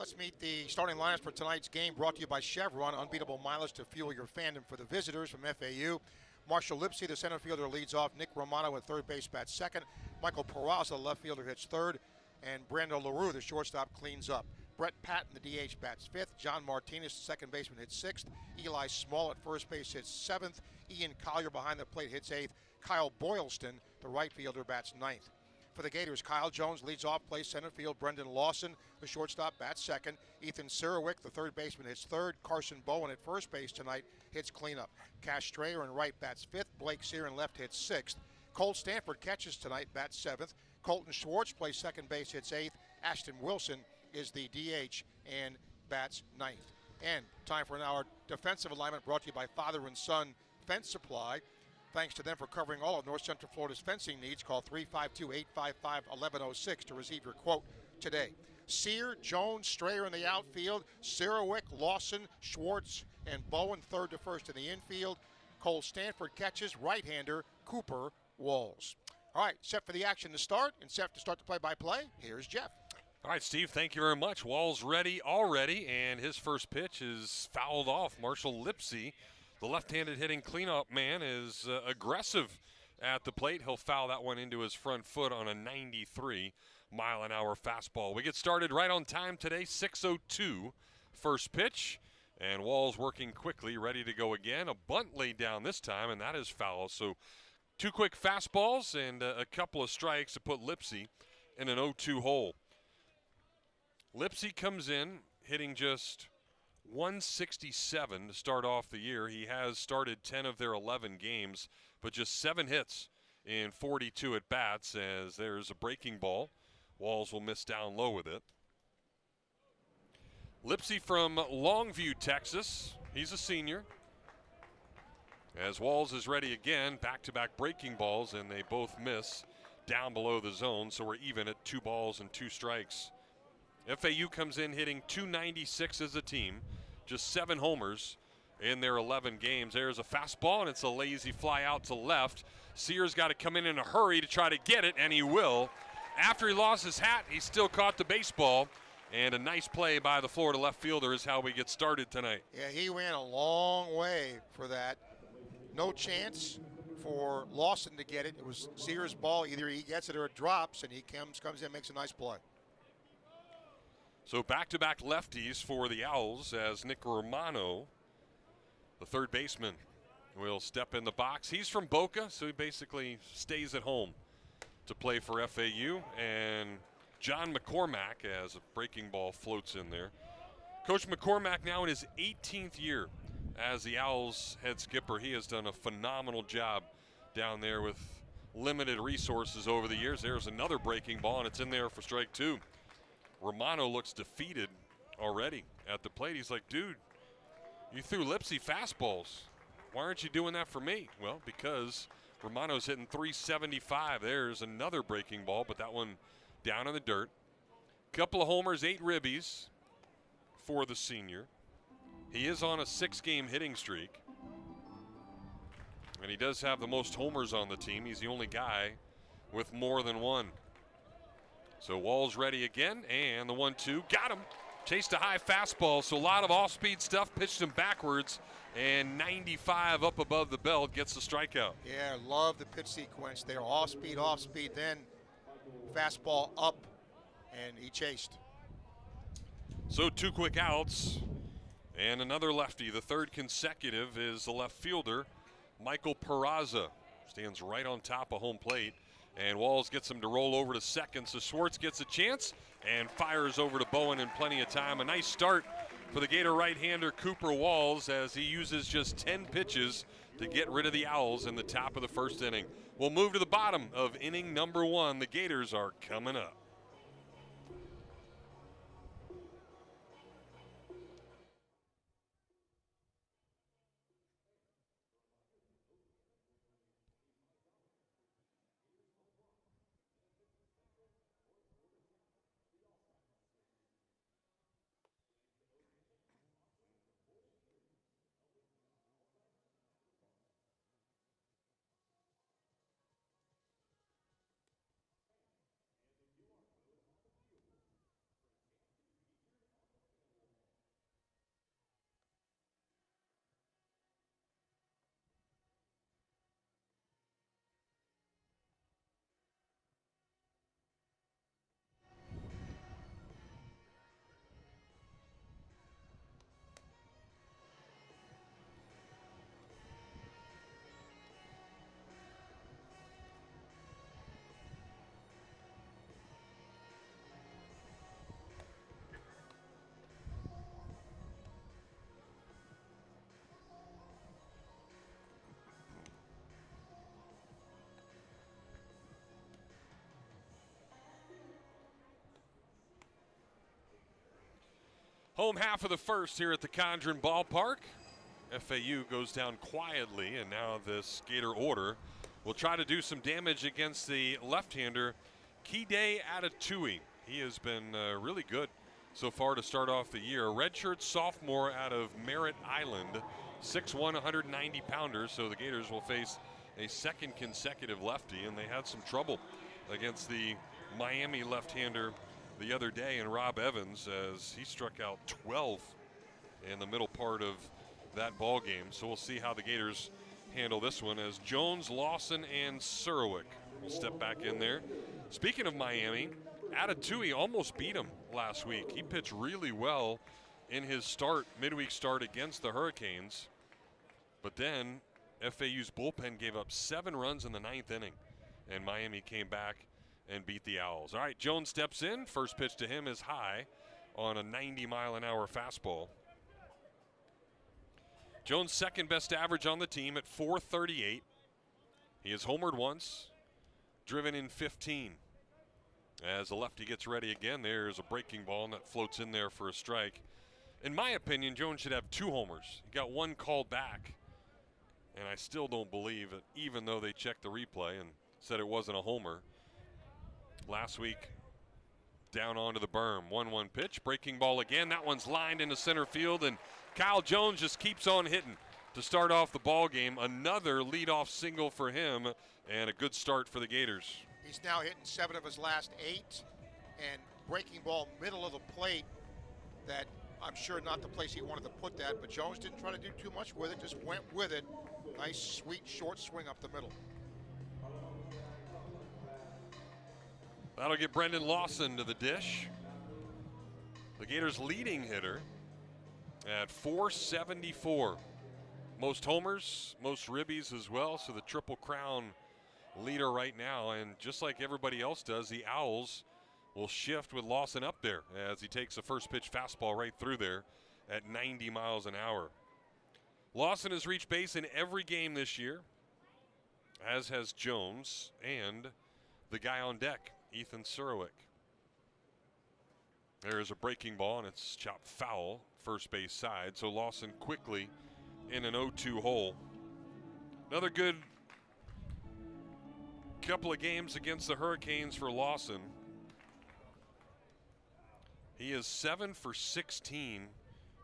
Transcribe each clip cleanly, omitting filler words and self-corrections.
Let's meet the starting lineups for tonight's game, brought to you by Chevron. Unbeatable mileage to fuel your fandom. For the visitors from FAU, Marshall Lipsy, the center fielder, leads off. Nick Romano at third base bats second. Michael Peraza, the left fielder, hits third. And Brando LaRue, the shortstop, cleans up. Brett Patton, the DH, bats fifth. John Martinez, the second baseman, hits sixth. Eli Small at first base hits seventh. Ian Collier behind the plate hits eighth. Kyle Boylston, the right fielder, bats ninth. For the Gators, Kyle Jones leads off, plays center field. Brendan Lawson, the shortstop, bats second. Ethan Sirawick, the third baseman, hits third. Carson Bowen at first base tonight hits cleanup. Cash Strayer in right bats fifth. Blake Sear in left hits sixth. Cole Stanford catches tonight, bats seventh. Colton Schwartz plays second base, hits eighth. Ashton Wilson is the DH and bats ninth. And time for our defensive alignment, brought to you by Father and Son Fence Supply. Thanks to them for covering all of North Central Florida's fencing needs. Call 352-855-1106 to receive your quote today. Sear, Jones, Strayer in the outfield. Sirawick, Lawson, Schwartz, and Bowen third to first in the infield. Cole Stanford catches. Right-hander Cooper Walls. All right, set for the action to start, and set to start the play-by-play. Here's Jeff. All right, Steve, thank you very much. Walls ready already, and his first pitch is fouled off. Marshall Lipsy, the left-handed hitting cleanup man, is aggressive at the plate. He'll foul that one into his front foot on a 93-mile-an-hour fastball. We get started right on time today, 6:02 first pitch. And Walls working quickly, ready to go again. A bunt laid down this time, and that is foul. So two quick fastballs and a couple of strikes to put Lipsy in an 0-2 hole. Lipsy comes in hitting just 167 to start off the year. He has started 10 of their 11 games, but just 7 hits in 42 at-bats, as there's a breaking ball. Walls will miss down low with it. Lipsy from Longview, Texas. He's a senior. As Walls is ready again, back-to-back breaking balls, and they both miss down below the zone, so we're even at 2 balls and 2 strikes. FAU comes in hitting 296 as a team, just 7 homers in their 11 games. There's a fastball, and it's a lazy fly out to left. Sears got to come in a hurry to try to get it, and he will. After he lost his hat, he still caught the baseball, and a nice play by the Florida left fielder is how we get started tonight. Yeah, he ran a long way for that. No chance for Lawson to get it. It was Sears' ball. Either he gets it or it drops, and he comes in and makes a nice play. So back-to-back lefties for the Owls, as Nick Romano, the third baseman, will step in the box. He's from Boca, so he basically stays at home to play for FAU. And John McCormack, as a breaking ball floats in there. Coach McCormack now in his 18th year as the Owls head skipper. He has done a phenomenal job down there with limited resources over the years. There's another breaking ball, and it's in there for strike 2. Romano looks defeated already at the plate. He's like, dude, you threw Lipsy fastballs. Why aren't you doing that for me? Well, because Romano's hitting 375. There's another breaking ball, but that one down in the dirt. Couple of homers, 8 ribbies for the senior. He is on a 6-game hitting streak. And he does have the most homers on the team. He's the only guy with more than one. So Walls ready again, and the 1-2, got him. Chased a high fastball, so a lot of off-speed stuff, pitched him backwards, and 95 up above the belt gets the strikeout. Yeah, love the pitch sequence there. Off-speed, then fastball up, and he chased. So 2 quick outs, and another lefty. The third consecutive is the left fielder, Michael Peraza. Stands right on top of home plate. And Walls gets him to roll over to second, so Schwartz gets a chance and fires over to Bowen in plenty of time. A nice start for the Gator right-hander Cooper Walls, as he uses just 10 pitches to get rid of the Owls in the top of the first inning. We'll move to the bottom of inning number 1. The Gators are coming up. Home half of the first here at the Condren Ballpark. FAU goes down quietly, and now this Gator order will try to do some damage against the left-hander, Kide Atatui. He has been really good so far to start off the year. A redshirt sophomore out of Merritt Island, 6'1", 190-pounder, so the Gators will face a second consecutive lefty, and they had some trouble against the Miami left-hander the other day in Rob Evans, as he struck out 12 in the middle part of that ball game. So we'll see how the Gators handle this one, as Jones, Lawson, and Surowick will step back in there. Speaking of Miami, Atatui almost beat him last week. He pitched really well in his midweek start against the Hurricanes, but then FAU's bullpen gave up 7 runs in the 9th inning, and Miami came back and beat the Owls. All right, Jones steps in. First pitch to him is high on a 90-mile-an-hour fastball. Jones' second best average on the team at .438. He has homered once, driven in 15. As the lefty gets ready again, there's a breaking ball, and that floats in there for a strike. In my opinion, Jones should have 2 homers. He got 1 called back, and I still don't believe it, even though they checked the replay and said it wasn't a homer. Last week, down onto the berm. 1-1 pitch, breaking ball again. That one's lined into center field, and Kyle Jones just keeps on hitting to start off the ball game. Another leadoff single for him, and a good start for the Gators. He's now hitting 7 of his last 8, and breaking ball middle of the plate. That I'm sure not the place he wanted to put that, but Jones didn't try to do too much with it, just went with it. Nice, sweet, short swing up the middle. That'll get Brendan Lawson to the dish. The Gators' leading hitter at .474. Most homers, most ribbies as well, so the Triple Crown leader right now. And just like everybody else does, the Owls will shift with Lawson up there as he takes the first pitch fastball right through there at 90 miles an hour. Lawson has reached base in every game this year, as has Jones and the guy on deck, Ethan Surowick. There's a breaking ball, and it's chopped foul, first base side. So Lawson quickly in an 0-2 hole. Another good couple of games against the Hurricanes for Lawson. He is 7 for 16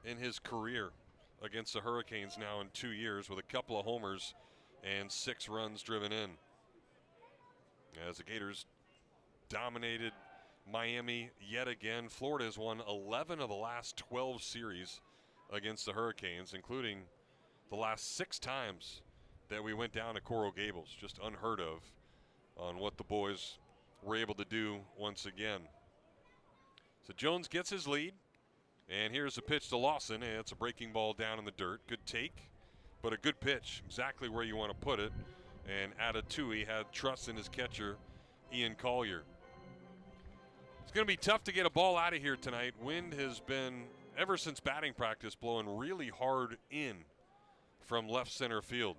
in his career against the Hurricanes now in 2 years, with a couple of homers and 6 runs driven in. As the Gators dominated Miami yet again. Florida has won 11 of the last 12 series against the Hurricanes, including the last 6 times that we went down to Coral Gables. Just unheard of on what the boys were able to do once again. So Jones gets his lead, and here's a pitch to Lawson, and it's a breaking ball down in the dirt. Good take, but a good pitch, exactly where you want to put it. And Atatui had trust in his catcher, Ian Collier. It's going to be tough to get a ball out of here tonight. Wind has been, ever since batting practice, blowing really hard in from left center field.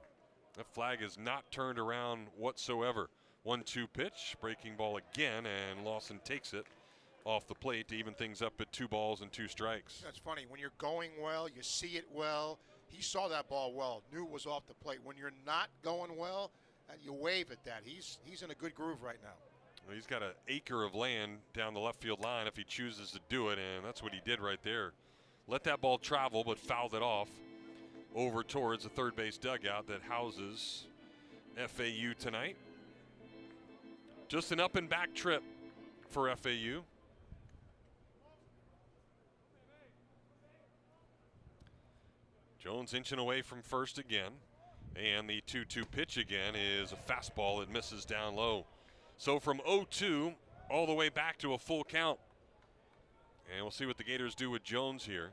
That flag is not turned around whatsoever. 1-2 pitch, breaking ball again, and Lawson takes it off the plate to even things up at 2 balls and 2 strikes. That's funny. When you're going well, you see it well. He saw that ball well, knew it was off the plate. When you're not going well, you wave at that. He's in a good groove right now. Well, he's got an acre of land down the left field line if he chooses to do it, and that's what he did right there. Let that ball travel, but fouled it off over towards the third base dugout that houses FAU tonight. Just an up and back trip for FAU. Jones inching away from first again, and the 2-2 pitch again is a fastball that misses down low. So from 0-2 all the way back to a full count. And we'll see what the Gators do with Jones here.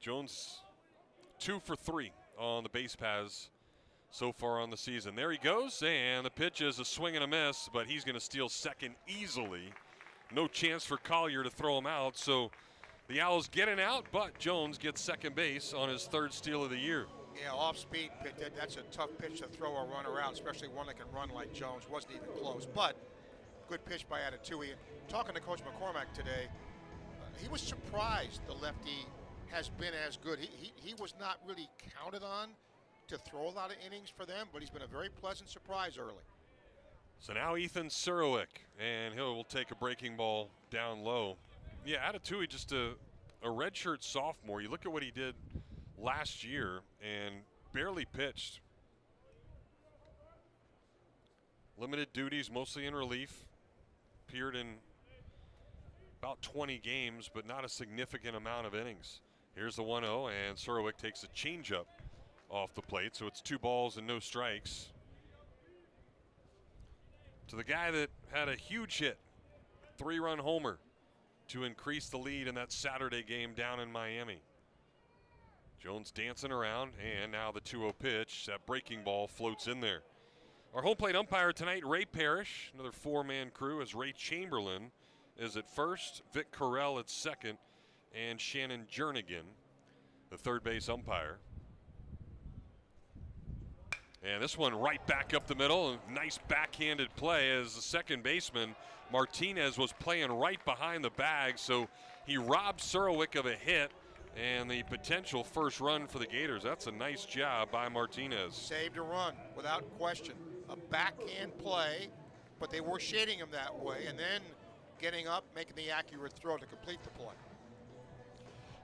Jones 2 for 3 on the base paths so far on the season. There he goes, and the pitch is a swing and a miss, but he's going to steal second easily. No chance for Collier to throw him out, so the Owls get an out, but Jones gets second base on his 3rd steal of the year. Yeah, off-speed pitch. That's a tough pitch to throw a runner out, especially one that can run like Jones. Wasn't even close. But Good pitch by Atatui. Talking to Coach McCormack today, he was surprised the lefty has been as good. He was not really counted on to throw a lot of innings for them, but he's been a very pleasant surprise early. So now Ethan Surowick, and he'll take a breaking ball down low. Yeah, Atatui, just a redshirt sophomore. You look at what he did last year and barely pitched. Limited duties, mostly in relief. Appeared in about 20 games, but not a significant amount of innings. Here's the 1-0, and Surowick takes a changeup off the plate, so it's 2 balls and no strikes. To the guy that had a huge hit, 3-run homer to increase the lead in that Saturday game down in Miami. Jones dancing around, and now the 2-0 pitch. That breaking ball floats in there. Our home plate umpire tonight, Ray Parrish. Another 4-man crew as Ray Chamberlain is at first, Vic Carell at second, and Shannon Jernigan, the third base umpire. And this one right back up the middle. A nice backhanded play as the second baseman, Martinez, was playing right behind the bag. So he robbed Surowick of a hit and the potential first run for the Gators. That's a nice job by Martinez. Saved a run without question. A backhand play, but they were shading him that way, and then getting up, making the accurate throw to complete the play.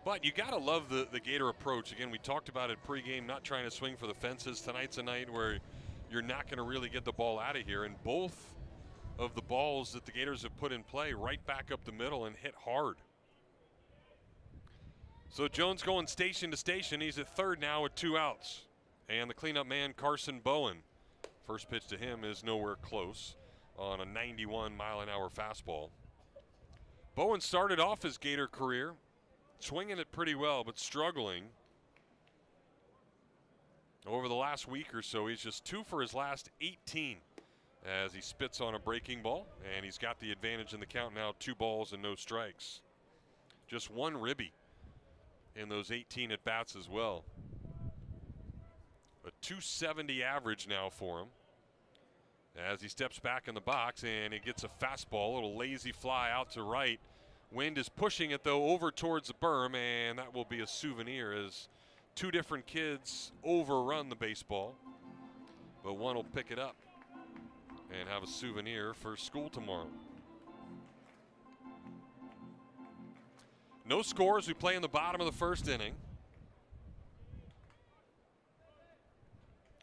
But you got to love the Gator approach. Again, we talked about it pregame, not trying to swing for the fences. Tonight's a night where you're not going to really get the ball out of here. And both of the balls that the Gators have put in play right back up the middle and hit hard. So Jones going station to station. He's at third now with 2 outs. And the cleanup man, Carson Bowen. First pitch to him is nowhere close on a 91-mile-an-hour fastball. Bowen started off his Gator career swinging it pretty well, but struggling. Over the last week or so, he's just 2 for his last 18 as he spits on a breaking ball, and he's got the advantage in the count now, 2 balls and no strikes. Just 1 ribby in those 18 at-bats as well. A 270 average now for him as he steps back in the box, and he gets a fastball, a little lazy fly out to right. Wind is pushing it, though, over towards the berm, and that will be a souvenir as 2 different kids overrun the baseball. But one will pick it up and have a souvenir for school tomorrow. No scores. We play in the bottom of the first inning.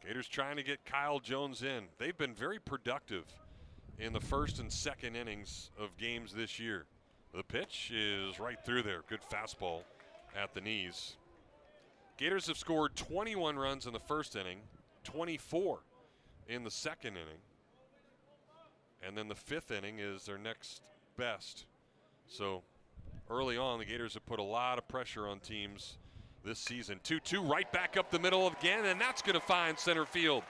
Gators trying to get Kyle Jones in. They've been very productive in the first and second innings of games this year. The pitch is right through there. Good fastball at the knees. Gators have scored 21 runs in the first inning, 24 in the second inning. And then the 5th inning is their next best. So early on, the Gators have put a lot of pressure on teams this season. 2-2 right back up the middle again, and that's going to find center field.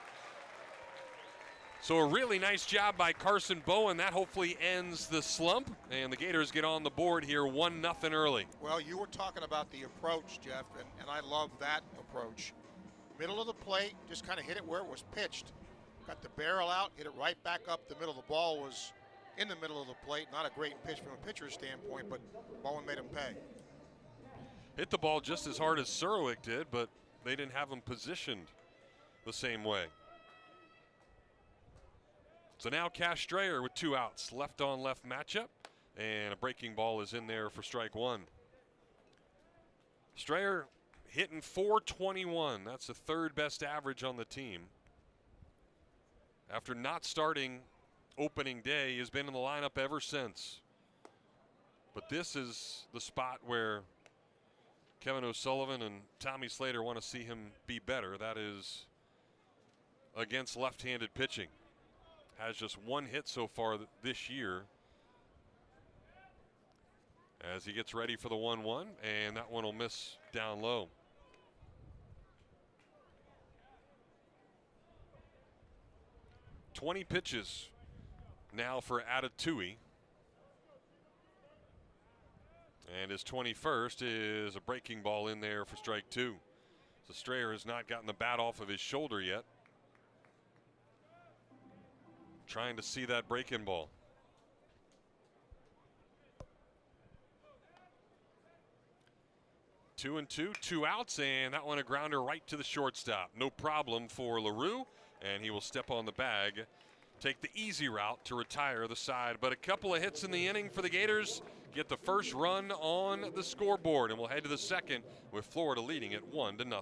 So a really nice job by Carson Bowen. That hopefully ends the slump, and the Gators get on the board here 1-0 early. Well, you were talking about the approach, Jeff, and I love that approach. Middle of the plate, just kind of hit it where it was pitched. Got the barrel out, hit it right back up the middle. The ball was in the middle of the plate. Not a great pitch from a pitcher's standpoint, but Bowen made him pay. Hit the ball just as hard as Surowick did, but they didn't have him positioned the same way. So now Cash Strayer with 2 outs. Left on left matchup, and a breaking ball is in there for strike 1. Strayer hitting .421. That's the 3rd best average on the team. After not starting opening day, he has been in the lineup ever since. But this is the spot where Kevin O'Sullivan and Tommy Slater want to see him be better. That is against left-handed pitching. Has just 1 hit so far this year as he gets ready for the 1-1, and that one will miss down low. "20 pitches now for Atatui. And his 21st is a breaking ball in there for strike 2. So Strayer has not gotten the bat off of his shoulder yet. Trying to see that breaking ball. 2-2, 2 outs, and that one a grounder right to the shortstop. No problem for LaRue, and he will step on the bag, take the easy route to retire the side. But a couple of hits in the inning for the Gators get the first run on the scoreboard, and we'll head to the second with Florida leading it 1-0.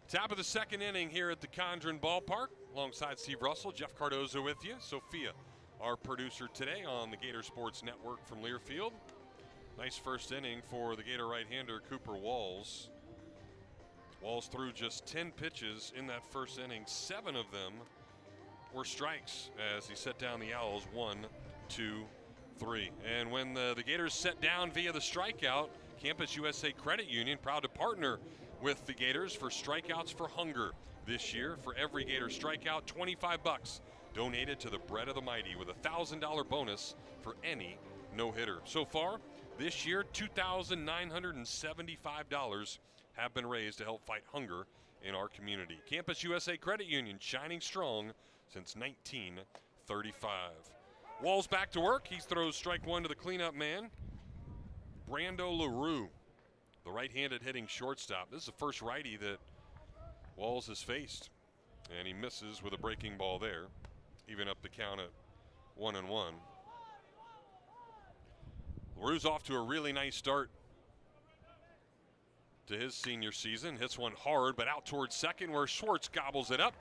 Top of the second inning here at the Condren Ballpark. Alongside Steve Russell, Jeff Cardozo with you. Sophia, our producer today on the Gator Sports Network from Learfield. Nice first inning for the Gator right-hander Cooper Walls. Walls threw just 10 pitches in that first inning. 7 of them were strikes as he set down the Owls 1, 2, 3. And when the Gators set down via the strikeout, Campus USA Credit Union proud to partner with the Gators for Strikeouts for Hunger this year. For every Gator strikeout, $25 donated to the Bread of the Mighty with a $1,000 bonus for any no-hitter. So far this year, $2,975 have been raised to help fight hunger in our community. Campus USA Credit Union shining strong since 1935. Walls back to work. He throws strike one to the cleanup man, Brando LaRue, the right-handed hitting shortstop. This is the first righty that Walls has faced, and he misses with a breaking ball there, even up the count at 1-1. LaRue's off to a really nice start to his senior season. Hits one hard, but out towards second where Schwartz gobbles it up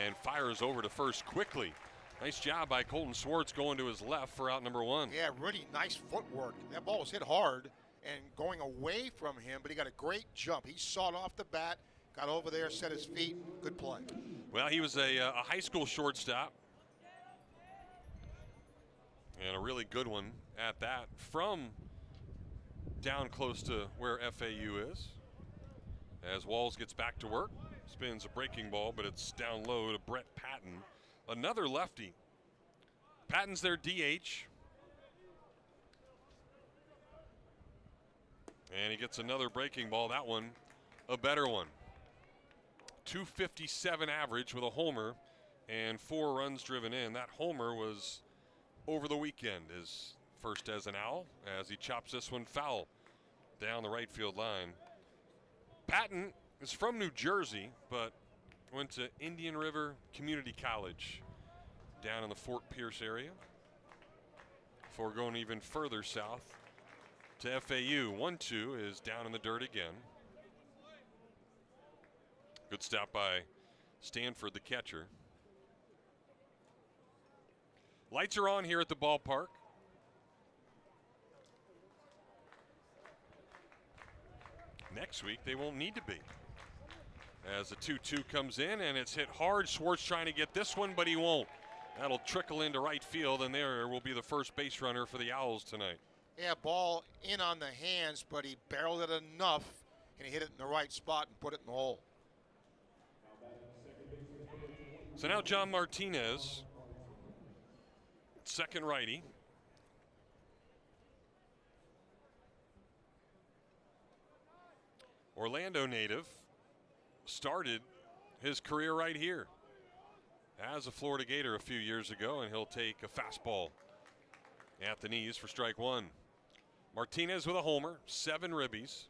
and fires over to first quickly. Nice job by Colton Schwartz going to his left for out number 1. Yeah, really nice footwork. That ball was hit hard and going away from him, but he got a great jump. He sawed off the bat, got over there, set his feet. Good play. Well, he was a high school shortstop, and a really good one at that, from down close to where FAU is. As Walls gets back to work, spins a breaking ball, but it's down low to Brett Patton, another lefty. Patton's their DH. And he gets another breaking ball. That one, a better one. 257 average with a homer and 4 runs driven in. That homer was over the weekend, his first as an Owl, as he chops this one foul down the right field line. Patton is from New Jersey, but went to Indian River Community College down in the Fort Pierce area before going even further south to FAU. 1-2 is down in the dirt again. Good stop by Stanford, the catcher. Lights are on here at the ballpark. Next week they won't need to be, as the 2-2 comes in and it's hit hard. Schwartz trying to get this one, but he won't. That'll trickle into right field, and there will be the first base runner for the Owls tonight. Yeah, ball in on the hands, but he barreled it enough, and he hit it in the right spot and put it in the hole. So now John Martinez, second righty. Orlando native, started his career right here as a Florida Gator a few years ago, and he'll take a fastball at the knees for strike one. Martinez with a homer, 7 ribbies,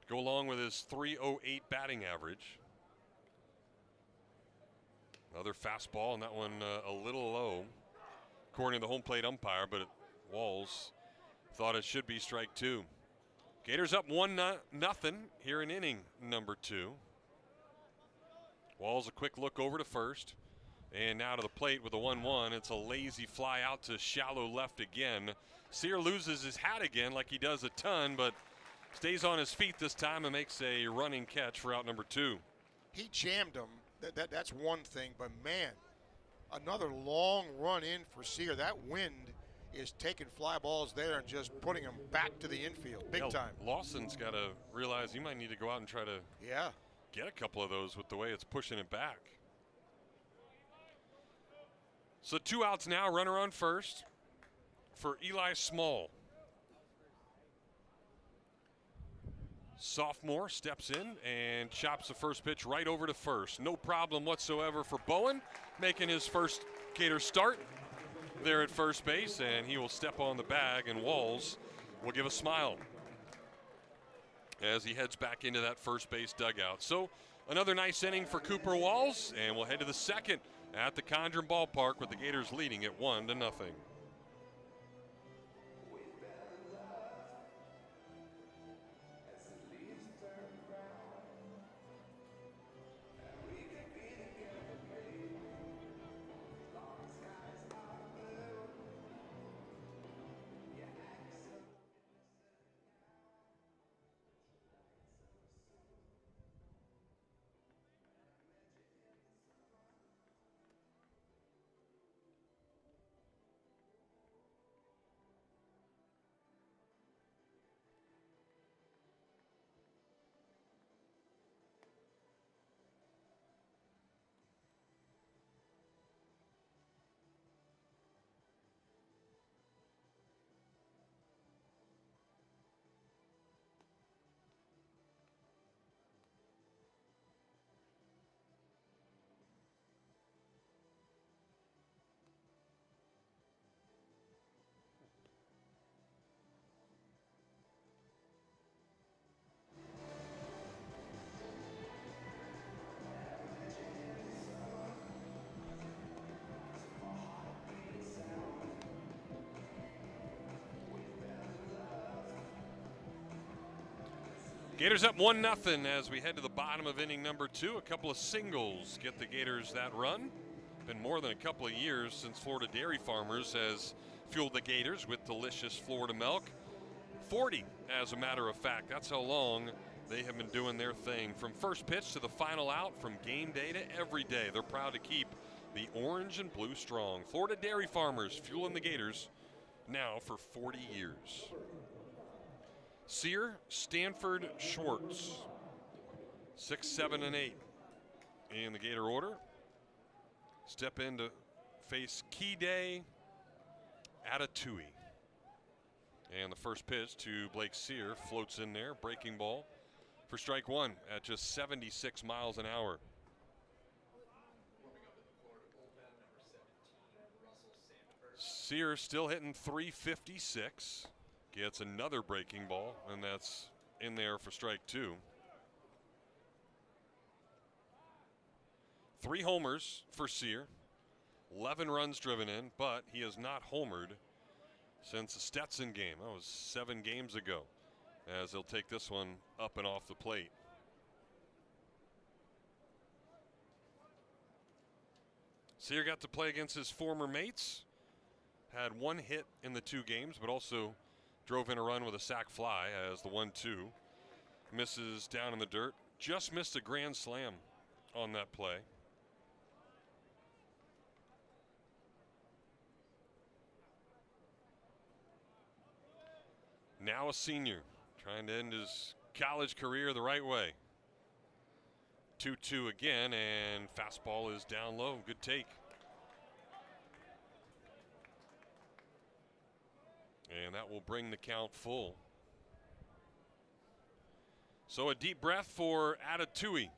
to go along with his .308 batting average. Another fastball, and that one a little low, according to the home plate umpire, but Walls thought it should be strike 2. Gators up 1-0 here in inning number 2. Walls a quick look over to first, and now to the plate with the 1-1. It's a lazy fly out to shallow left again. Sear loses his hat again like he does a ton, but stays on his feet this time and makes a running catch for out number 2. He jammed him. That's one thing, but man, another long run in for Sear. That wind is taking fly balls there and just putting them back to the infield big time. Lawson's got to realize he might need to go out and try to get a couple of those with the way it's pushing it back. So 2 outs now, runner on first for Eli Small. Sophomore steps in and chops the first pitch right over to first. No problem whatsoever for Bowen, making his first Gator start there at first base, and he will step on the bag, and Walls will give a smile as he heads back into that first base dugout. So another nice inning for Cooper Walls, and we'll head to the second at the Condren Ballpark with the Gators leading at 1-0. Gators up 1-0 as we head to the bottom of inning number 2. A couple of singles get the Gators that run. Been more than a couple of years since Florida Dairy Farmers has fueled the Gators with delicious Florida milk. 40, as a matter of fact. That's how long they have been doing their thing. From first pitch to the final out, from game day to every day, they're proud to keep the orange and blue strong. Florida Dairy Farmers fueling the Gators now for 40 years. Sear, Stanford, Schwartz, 6, 7, and 8 in the Gator order. Step in to face Keyday, Atatui. And the first pitch to Blake Sear floats in there, breaking ball for strike 1 at just 76 miles an hour. Sear still hitting .356. Gets another breaking ball, and that's in there for strike 2. 3 homers for Sear. 11 runs driven in, but he has not homered since the Stetson game. That was 7 games ago, as he'll take this one up and off the plate. Sear got to play against his former mates. Had 1 hit in the 2 games, but also drove in a run with a sac fly as the 1-2 misses down in the dirt. Just missed a grand slam on that play. Now a senior, trying to end his college career the right way. 2-2 again, and fastball is down low. Good take. And that will bring the count full. So a deep breath for Atatui.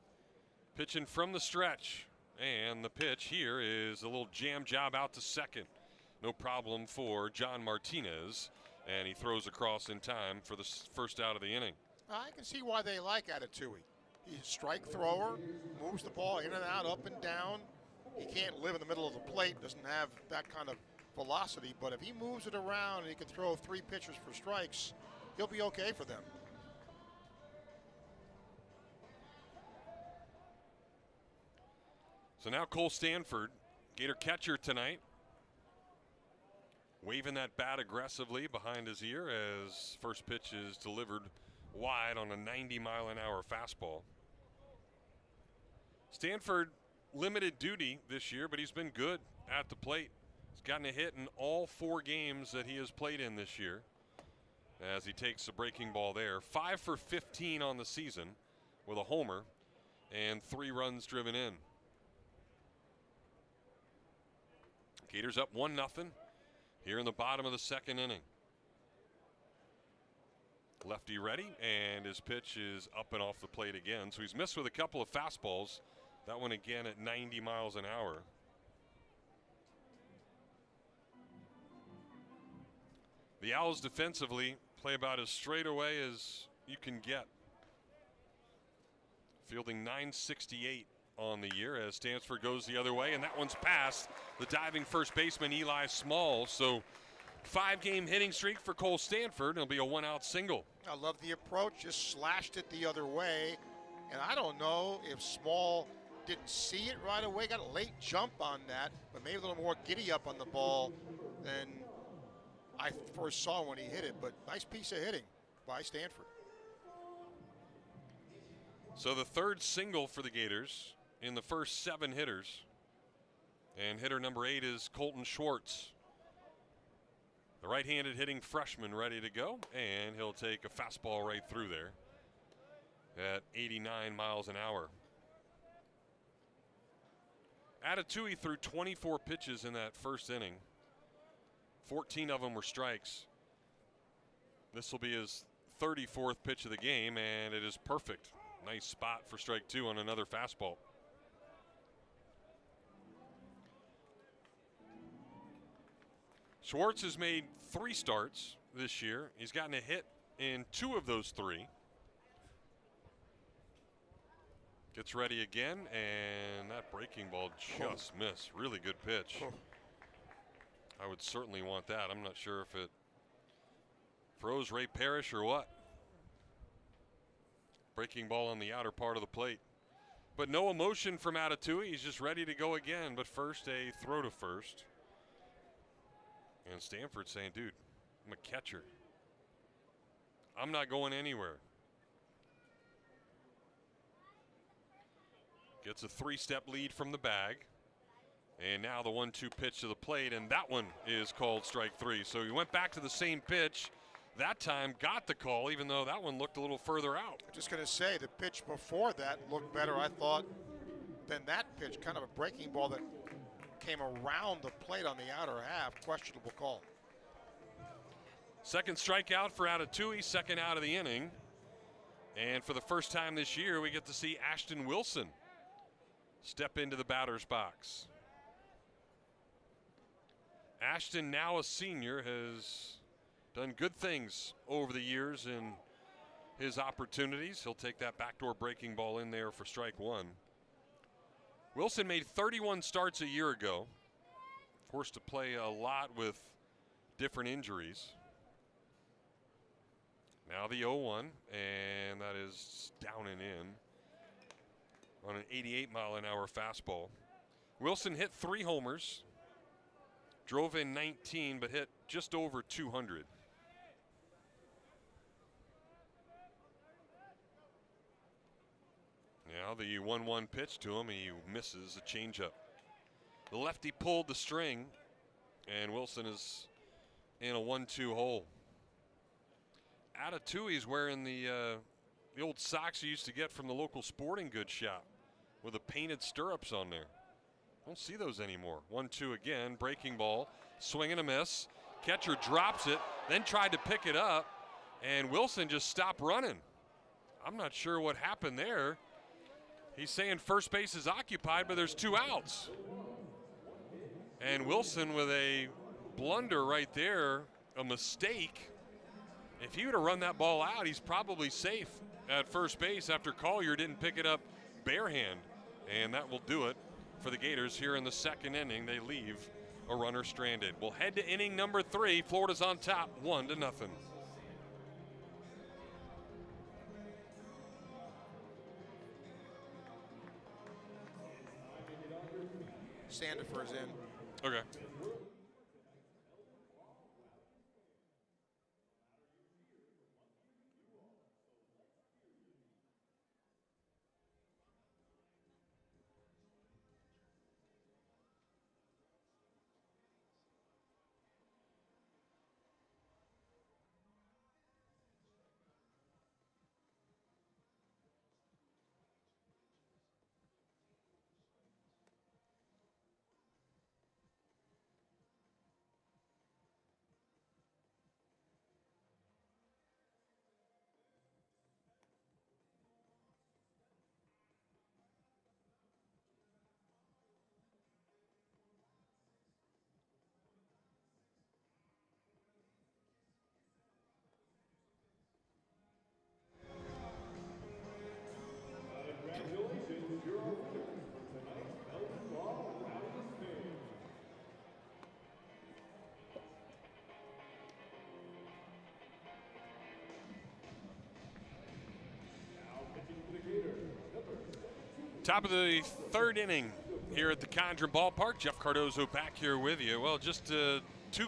Pitching from the stretch. And the pitch here is a little jam job out to second. No problem for John Martinez And he throws across in time for the first out of the inning. I can see why they like Atatui. He's a strike thrower, moves the ball in and out, up and down. He can't live in the middle of the plate, doesn't have that kind of velocity, but if he moves it around and he can throw 3 pitches for strikes, he'll be okay for them. So now Cole Stanford, Gator catcher tonight, waving that bat aggressively behind his ear as first pitch is delivered wide on a 90-mile-an-hour fastball. Stanford limited duty this year, but he's been good at the plate. He's gotten a hit in all 4 games that he has played in this year as he takes a breaking ball there. 5 for 15 on the season with a homer and 3 runs driven in. Gators up 1-0 here in the bottom of the second inning. Lefty ready, and his pitch is up and off the plate again. So he's missed with a couple of fastballs. That one again at 90 miles an hour. The Owls defensively play about as straight away as you can get. Fielding .968 on the year as Stanford goes the other way, and that one's past the diving first baseman Eli Small. So 5-game hitting streak for Cole Stanford. It'll be a 1-out single. I love the approach, just slashed it the other way. And I don't know if Small didn't see it right away, got a late jump on that, but maybe a little more giddy up on the ball than I first saw when he hit it. But nice piece of hitting by Stanford. So the third single for the Gators in the first 7 hitters. And hitter number 8 is Colton Schwartz. The right-handed hitting freshman ready to go, and he'll take a fastball right through there at 89 miles an hour. Atatui threw 24 pitches in that first inning. 14 of them were strikes. This will be his 34th pitch of the game, and it is perfect. Nice spot for strike 2 on another fastball. Schwartz has made 3 starts this year. He's gotten a hit in 2 of those 3. Gets ready again, and that breaking ball just missed. Really good pitch. I would certainly want that. I'm not sure if it froze Ray Parrish or what. Breaking ball on the outer part of the plate. But no emotion from Atatui. He's just ready to go again. But first, a throw to first. And Stanford saying, dude, I'm a catcher. I'm not going anywhere. Gets a 3-step lead from the bag. And now the 1-2 pitch to the plate, and that one is called strike 3. So he went back to the same pitch. That time got the call, even though that one looked a little further out. I'm just going to say the pitch before that looked better, I thought, than that pitch. Kind of a breaking ball that came around the plate on the outer half. Questionable call. Second strikeout for Atatui, second out of the inning. And for the first time this year, we get to see Ashton Wilson step into the batter's box. Ashton, now a senior, has done good things over the years in his opportunities. He'll take that backdoor breaking ball in there for strike 1. Wilson made 31 starts a year ago. Forced to play a lot with different injuries. Now the 0-1, and that is down and in on an 88-mile-an-hour fastball. Wilson hit 3 homers, drove in 19, but hit just over 200. Now the 1-1 pitch to him, he misses a changeup. The lefty pulled the string, and Wilson is in a 1-2 hole. Atatui's wearing the old socks you used to get from the local sporting goods shop with the painted stirrups on there. Don't see those anymore. 1-2 again, breaking ball, swing and a miss. Catcher drops it, then tried to pick it up, and Wilson just stopped running. I'm not sure what happened there. He's saying first base is occupied, but there's 2 outs. And Wilson with a blunder right there, a mistake, If he would have run that ball out, he's probably safe at first base after Collier didn't pick it up bare hand. And that will do it for the Gators here in the second inning. They leave a runner stranded. We'll head to inning number 3. Florida's on top, 1-0. Sandifer's in. Okay. Top of the third inning here at the Condren Ballpark. Jeff Cardozo back here with you. Well, just 2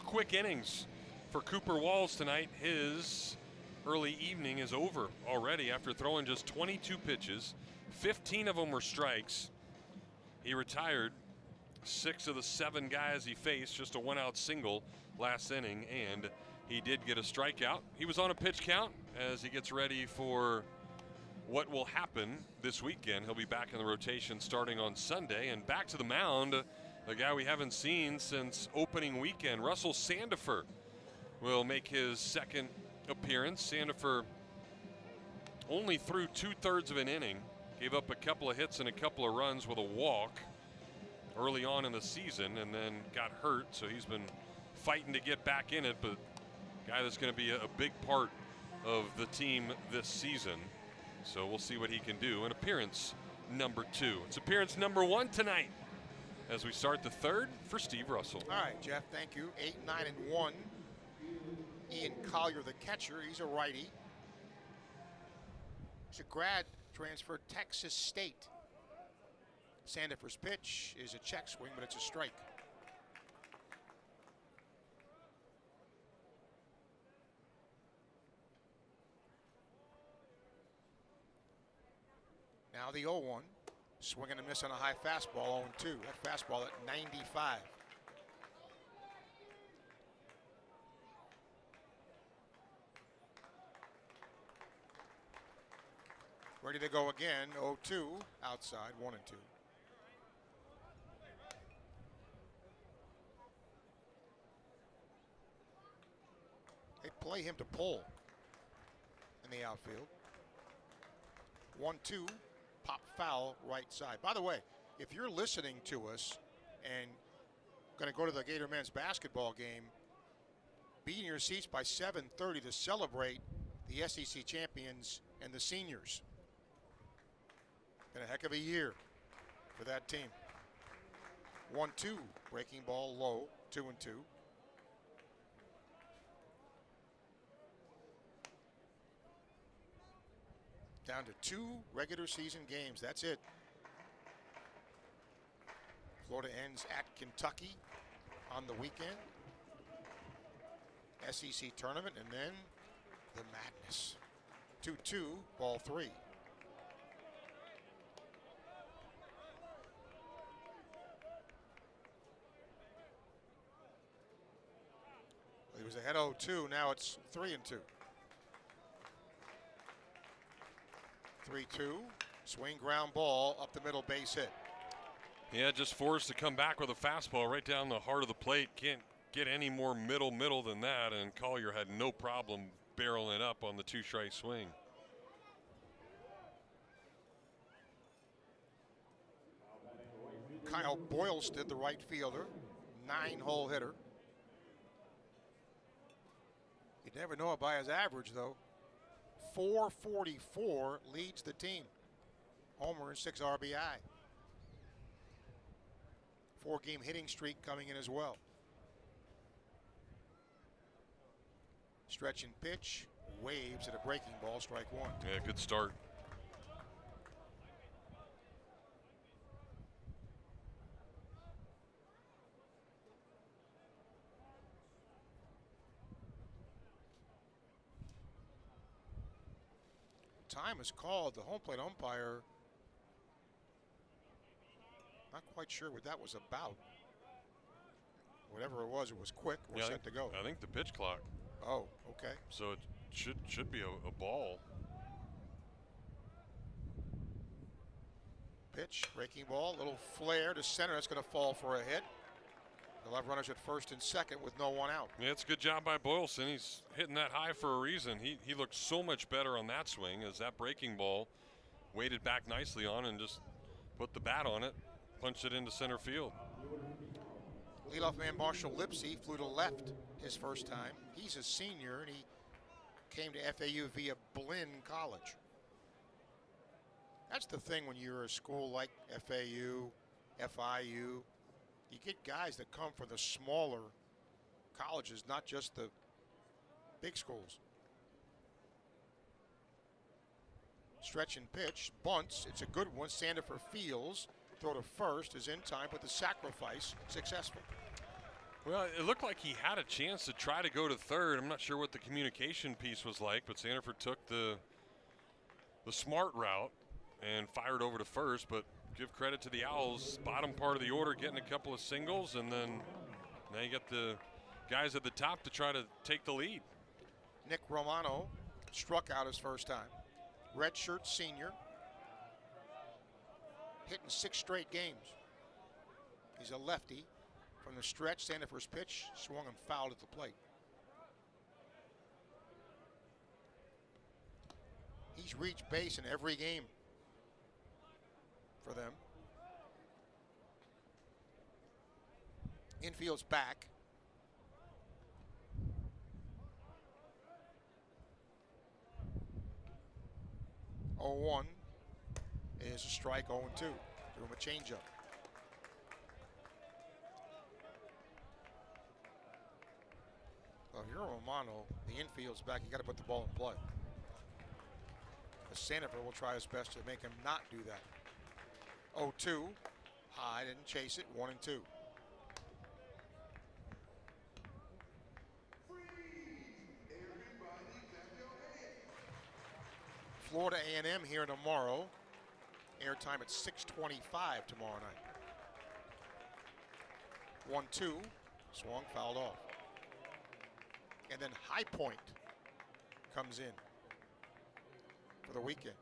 quick innings for Cooper Walls tonight. His early evening is over already after throwing just 22 pitches. 15 of them were strikes. He retired 6 of the 7 guys he faced, just a 1-out single last inning, and he did get a strikeout. He was on a pitch count as he gets ready for what will happen this weekend. He'll be back in the rotation starting on Sunday. And back to the mound, a guy we haven't seen since opening weekend. Russell Sandifer will make his second appearance. Sandifer only threw 2/3 of an inning, gave up a couple of hits and a couple of runs with a walk early on in the season, and then got hurt. So he's been fighting to get back in it, but guy that's going to be a big part of the team this season. So we'll see what he can do in appearance number 2. It's appearance number 1 tonight as we start the third for Steve Russell. All right, Jeff, thank you. 8, 9, and 1. Ian Collier, the catcher, he's a righty. He's a grad, transferred Texas State. Sandifer's pitch is a check swing, but it's a strike. Now the 0-1, swinging and miss on a high fastball, 0-2. That fastball at 95. Ready to go again, 0-2, outside, 1-2. They play him to pull in the outfield. 1-2. Pop foul right side. By the way, if you're listening to us and going to go to the Gator men's basketball game, be in your seats by 7:30 to celebrate the SEC champions and the seniors. Been a heck of a year for that team. 1-2, breaking ball low, 2-2. Down to 2 regular season games. That's it. Florida ends at Kentucky on the weekend. SEC tournament, and then the madness. 2-2, ball 3. He was ahead 0-2. Now it's 3-2. 3-2, swing ground ball up the middle, base hit. Yeah, just forced to come back with a fastball right down the heart of the plate. Can't get any more middle than that, and Collier had no problem barreling it up on the 2-strike swing. Kyle Boylston, the right fielder, 9-hole hitter. You never know it by his average, though. 444 leads the team. Homer and 6 RBI. 4-game hitting streak coming in as well. Stretch and pitch. Waves at a breaking ball, strike 1. Yeah, good start. Time is called. The home plate umpire, not quite sure what that was about. Whatever it was quick. We're set to go. I think the pitch clock. Oh, okay. So it should be a ball. Pitch, breaking ball, little flare to center. That's going to fall for a hit. They'll have runners at first and second with no one out. Yeah, it's a good job by Boylston. He's hitting that high for a reason. He looked so much better on that swing as that breaking ball weighted back nicely on and just put the bat on it, punched it into center field. Leadoff man Marshall Lipsy flew to left his first time. He's a senior, and he came to FAU via Blinn College. That's the thing when you're a school like FAU, FIU. You get guys that come from the smaller colleges, not just the big schools. Stretch and pitch, bunts. It's a good one. Sandifer fields. Throw to first is in time, but the sacrifice successful. Well, it looked like he had a chance to try to go to third. I'm not sure what the communication piece was like, but Sandifer took the smart route and fired over to first. But give credit to the Owls, bottom part of the order, getting a couple of singles, and then now you got the guys at the top to try to take the lead. Nick Romano struck out his first time. Redshirt senior, hitting 6 straight games. He's a lefty. From the stretch, Sandifer's pitch swung and fouled at the plate. He's reached base in every game for them. Infield's back. Oh, 1 is a strike. 0-2. Give him a changeup. Well, if you're Romano, the infield's back. You got to put the ball in play. Sandifer will try his best to make him not do that. 0-2. High, didn't chase it. 1-2. Florida A&M here tomorrow. Airtime at 6:25 tomorrow night. 1-2. Swung, fouled off. And then High Point comes in for the weekend.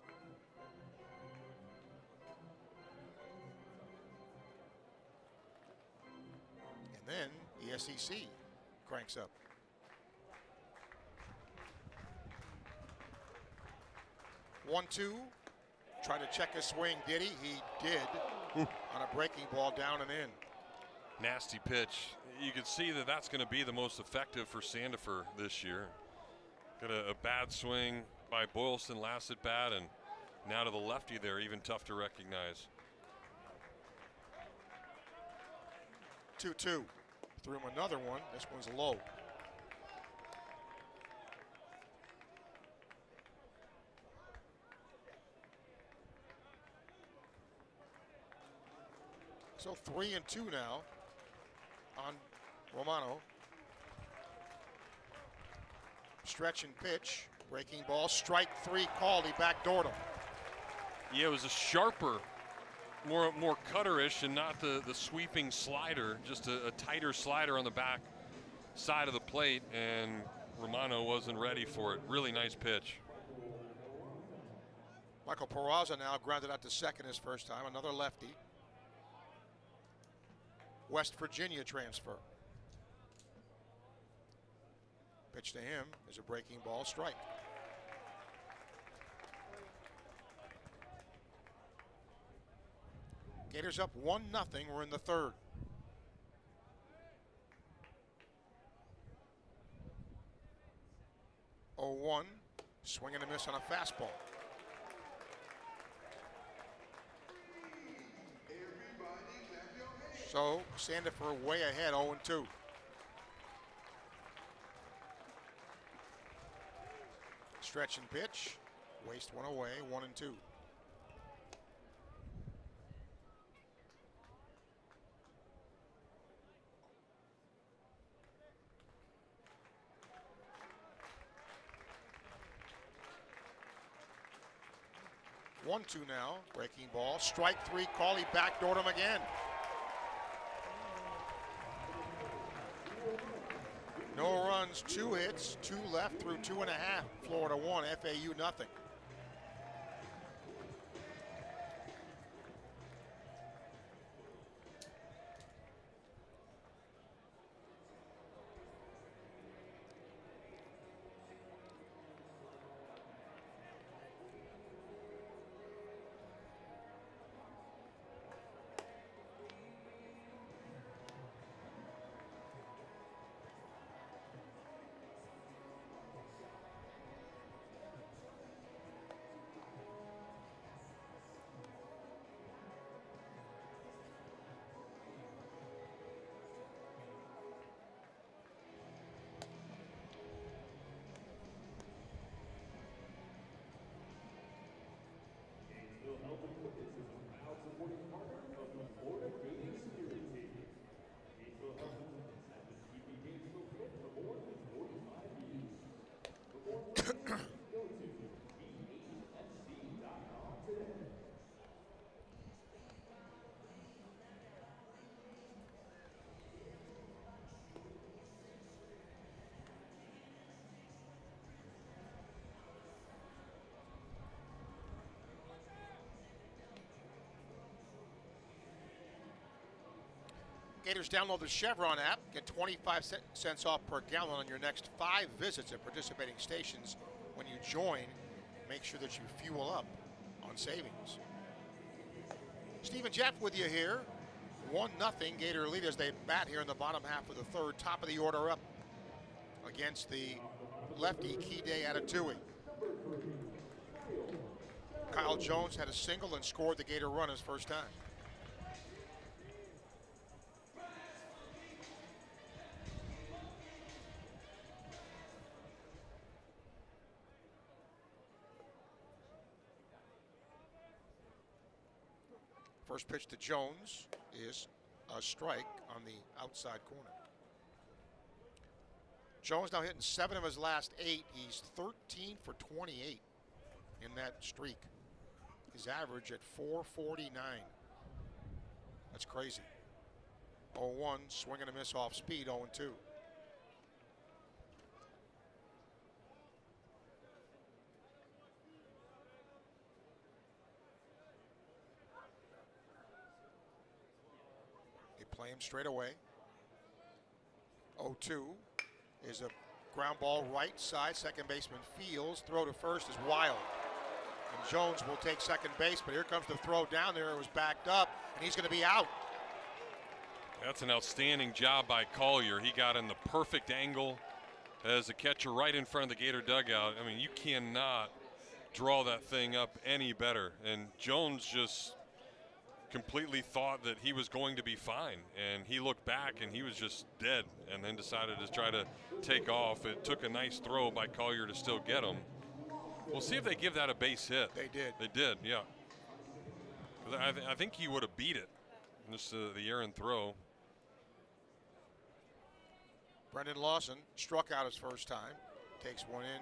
And then the SEC cranks up. One, two. Try to check his swing, did he? He did. On a breaking ball down and in. Nasty pitch. You can see that that's going to be the most effective for Sandifer this year. Got a bad swing by Boylston last at bat, and now to the lefty there, even tough to recognize. 2-2. Threw him another one. This one's low. So 3-2 now on Romano. Stretch and pitch. Breaking ball. Strike 3 called. He backdoored him. Yeah, it was a sharper, more cutter-ish and not the sweeping slider. Just a tighter slider on the back side of the plate, and Romano wasn't ready for it. Really nice pitch. Michael Peraza now grounded out to second his first time. Another lefty. West Virginia transfer. Pitch to him is a breaking ball, strike. Gators up 1-0. We're in the third. 0-1. Swing and a miss on a fastball. So Sandifer way ahead, 0-2. Stretch and pitch. Waste one away, 1-2. One, two now. Breaking ball. Strike three. Cawley backdoored him again. No runs, 2 hits, 2 left through 2.5. Florida 1, FAU nothing. Gators, download the Chevron app. Get 25 cents off per gallon on your next 5 visits at participating stations. When you join, make sure that you fuel up on savings. Stephen Jeff with you here. 1-0 Gator lead as they bat here in the bottom half of the third. Top of the order up against the lefty Kide Atatui. Kyle Jones had a single and scored the Gator run his first time. First pitch to Jones is a strike on the outside corner. Jones now hitting 7 of his last 8. He's 13 for 28 in that streak. His average at 449. That's crazy. 0-1, swing and a miss off speed, 0-2. Play him straight away. 0-2 is a ground ball right side. Second baseman Fields. Throw to first is wild. And Jones will take second base, but here comes the throw down there. It was backed up, and he's going to be out. That's an outstanding job by Collier. He got in the perfect angle as a catcher right in front of the Gator dugout. I mean, you cannot draw that thing up any better. And Jones just completely thought that he was going to be fine, and he looked back and he was just dead, and then decided to try to take off. It took a nice throw by Collier to still get him. We'll see if they give that a base hit. They did. They did, yeah. I think he would have beat it. Just the errant throw. Brendan Lawson struck out his first time. Takes one in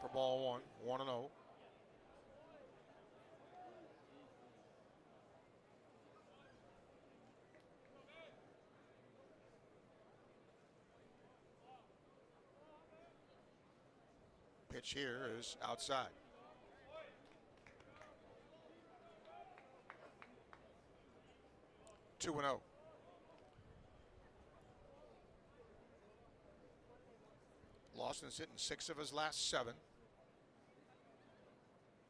for ball 1, 1-0. Pitch here is outside. Two and 0. Lawson's hitting 6 of his last 7.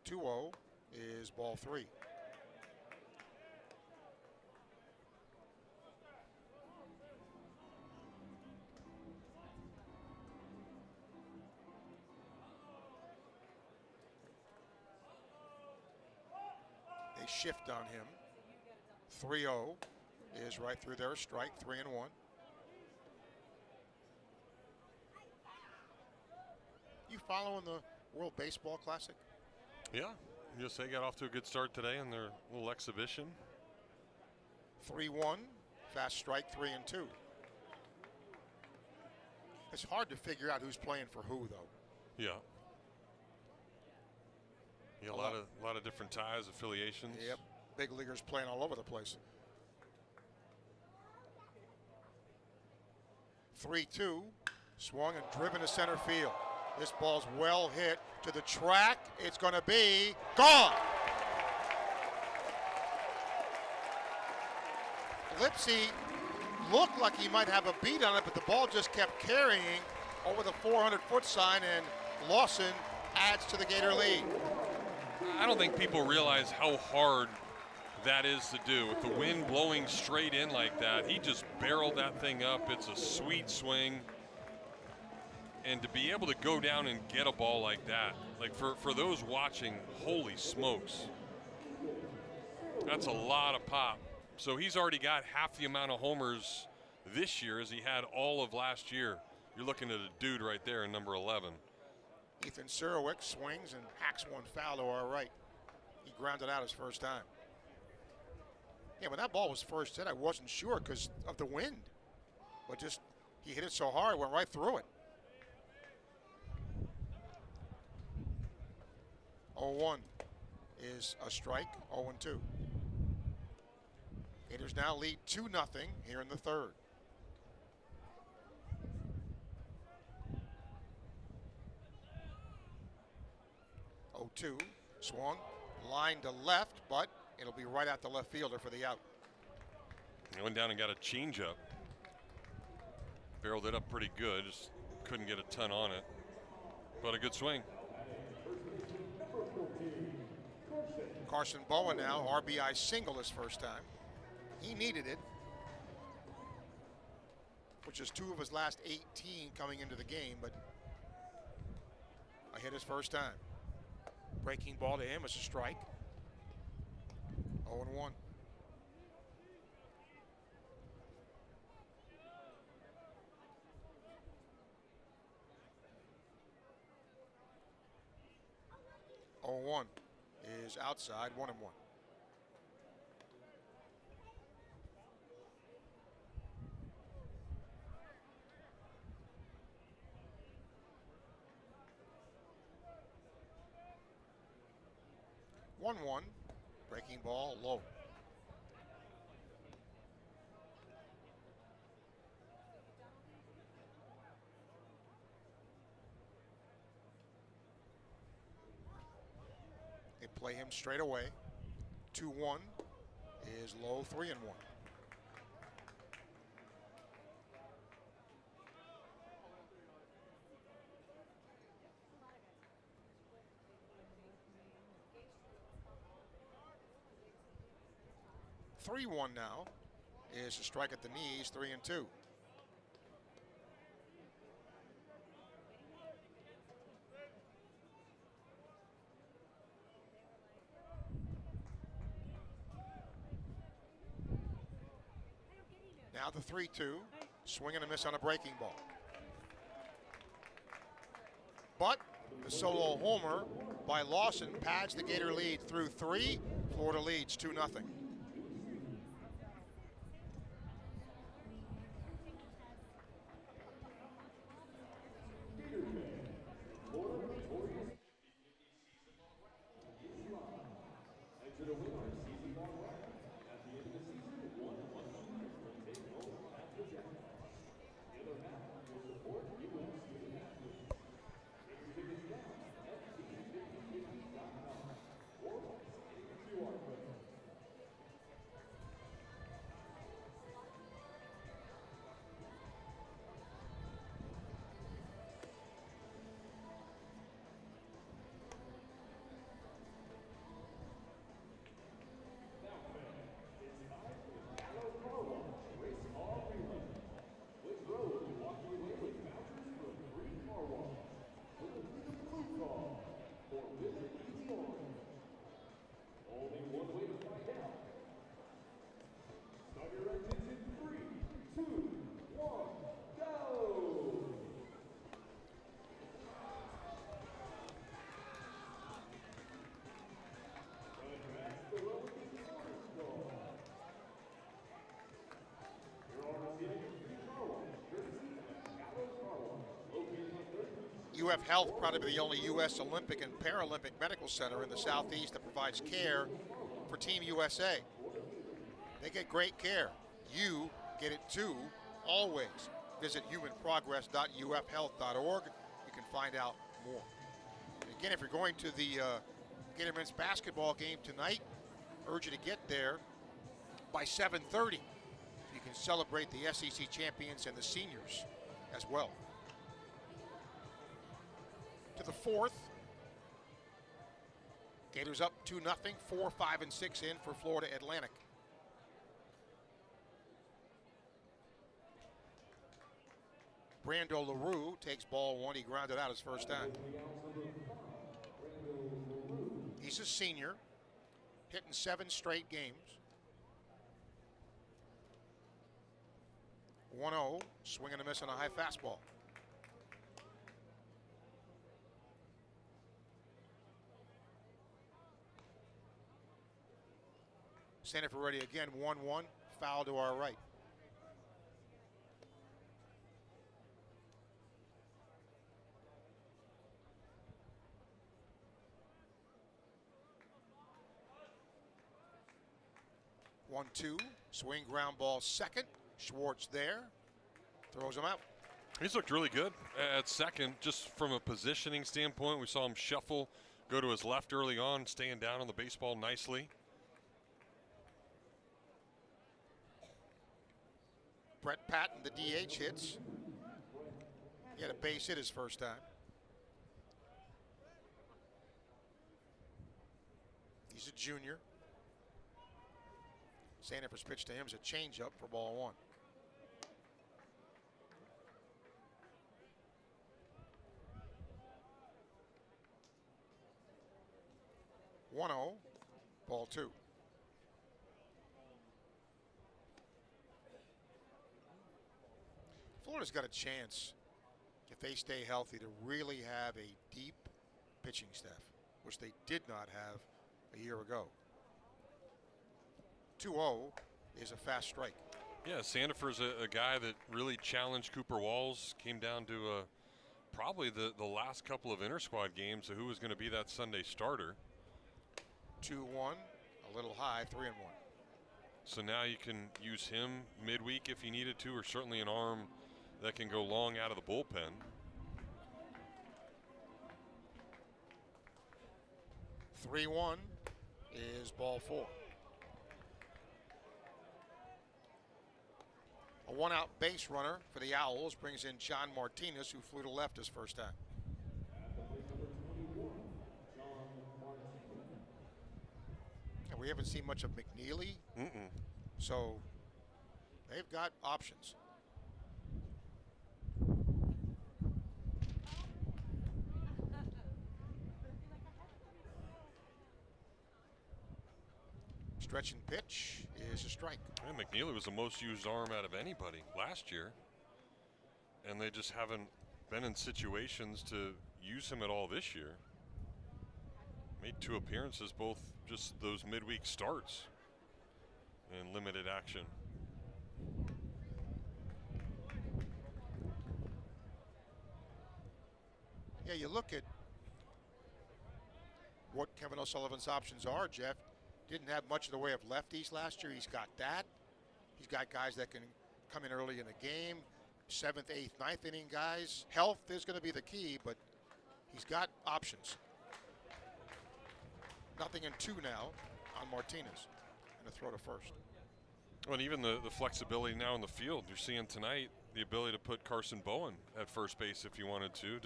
2-0 is ball 3. shift on him. 3-0 is right through there, strike, 3-1. You following the World Baseball Classic? Yeah, USA got off to a good start today in their little exhibition. 3-1, fast strike, 3-2. It's hard to figure out who's playing for who, though. Yeah. Yeah, a lot of different ties, affiliations. Yep, big leaguers playing all over the place. 3-2, swung and driven to center field. This ball's well hit to the track. It's going to be gone. Lipsy looked like he might have a beat on it, but the ball just kept carrying over the 400-foot sign, and Lawson adds to the Gator lead. I don't think people realize how hard that is to do. With the wind blowing straight in like that, he just barreled that thing up. It's a sweet swing. And to be able to go down and get a ball like that, like for those watching, holy smokes. That's a lot of pop. So he's already got half the amount of homers this year as he had all of last year. You're looking at a dude right there in number 11. Ethan Surowick swings and hacks one foul to our right. He grounded out his first time. Yeah, when that ball was first hit, I wasn't sure because of the wind. But just, he hit it so hard, it went right through it. 0-1 is a strike, 0-2. Gators now lead 2-0 here in the third. 0-2, swung, line to left, but it'll be right at the left fielder for the out. He went down and got a changeup. Barreled it up pretty good, just couldn't get a ton on it. But a good swing. Carson Bowen now, RBI single his first time. He needed it, which is 2 of his last 18 coming into the game, but I hit his first time. Breaking ball to him is a strike. 0-1. Is outside, 1-1. Breaking ball low. They play him straight away. 2-1 is low, 3-1. Three-1 now is a strike at the knees, 3-2. Now the 3-2, swing and a miss on a breaking ball. But the solo homer by Lawson pads the Gator lead through 3. Florida leads 2-0. UF Health, probably the only U.S. Olympic and Paralympic medical center in the Southeast that provides care for Team USA. They get great care. You get it too, always. Visit humanprogress.ufhealth.org. You can find out more. And again, if you're going to the Gator men's basketball game tonight, urge you to get there by 7:30. You can celebrate the SEC champions and the seniors as well. To the fourth. Gators up 2-0, 4, 5, and 6 in for Florida Atlantic. Brando LaRue takes ball one. He grounded out his first time. He's a senior, hitting 7 straight games. 1-0, swing and a miss on a high fastball. Sanford ready again, 1-1, foul to our right. One, two, swing, ground ball second. Schwartz there, throws him out. He's looked really good at second, just from a positioning standpoint. We saw him shuffle, go to his left early on, staying down on the baseball nicely. Brett Patton, the DH, hits. He had a base hit his first time. He's a junior. Sandifer's pitch to him is a changeup for ball one. One 0, ball two. Florida's got a chance, if they stay healthy, to really have a deep pitching staff, which they did not have a year ago. 2-0 is a fast strike. Yeah, Sandifer's a guy that really challenged Cooper Walls. Came down to probably the last couple of inter-squad games of who was going to be that Sunday starter. 2-1, a little high, 3-1. So now you can use him midweek if you needed to, or certainly an arm that can go long out of the bullpen. (3-1) is ball four. A one-out base runner for the Owls brings in John Martinez, who flew to left his first time. And we haven't seen much of McNeely, so they've got options. Stretch and pitch is a strike. Yeah, McNeely was the most used arm out of anybody last year, and they just haven't been in situations to use him at all this year. Made 2 appearances, both just those midweek starts and limited action. Yeah, you look at what Kevin O'Sullivan's options are, Jeff. Didn't have much in the way of lefties last year. He's got that. He's got guys that can come in early in a game, 7th, 8th, 9th inning guys. Health is going to be the key, but he's got options. 0-2 now on Martinez, and a throw to first. Well, and even the flexibility now in the field. You're seeing tonight the ability to put Carson Bowen at first base if you wanted to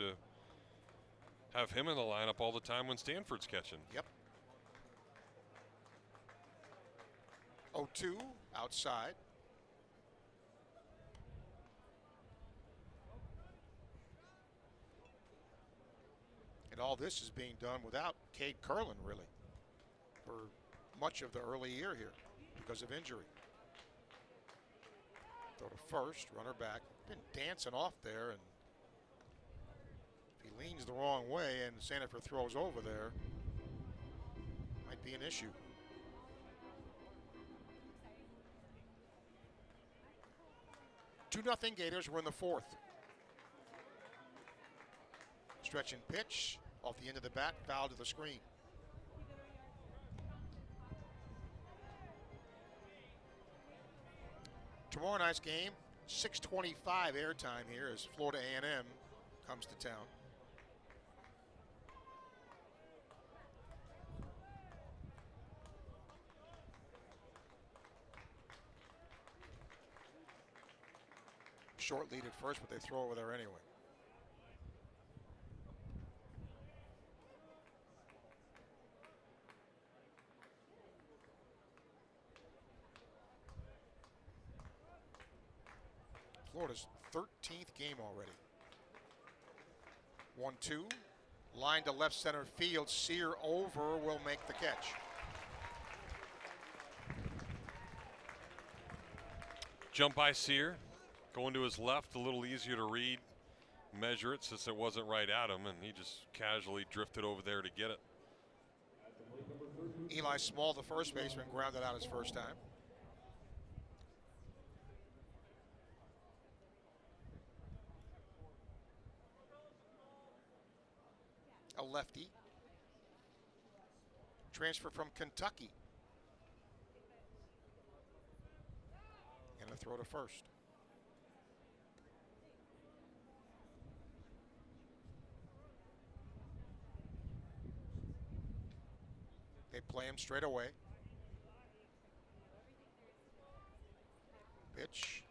have him in the lineup all the time when Stanford's catching. Yep. 0-2 outside. And all this is being done without Cade Curlin, really, for much of the early year here because of injury. Throw to first, runner back. Been dancing off there, and if he leans the wrong way and Sandifer throws over there, might be an issue. 2-0 Gators. We're in the fourth. Stretch and pitch off the end of the bat, foul to the screen. Tomorrow night's game, 6:25 airtime here as Florida A&M comes to town. Short lead at first, but they throw it with her anyway. Florida's 13th game already. 1-2. Line to left center field. Sear over will make the catch. Jump by Sear. Going to his left, a little easier to read. Measure it since it wasn't right at him, and he just casually drifted over there to get it. Eli Small, the first baseman, grounded out his first time. A lefty. Transfer from Kentucky. And a throw to first. They play him straight away. Pitch,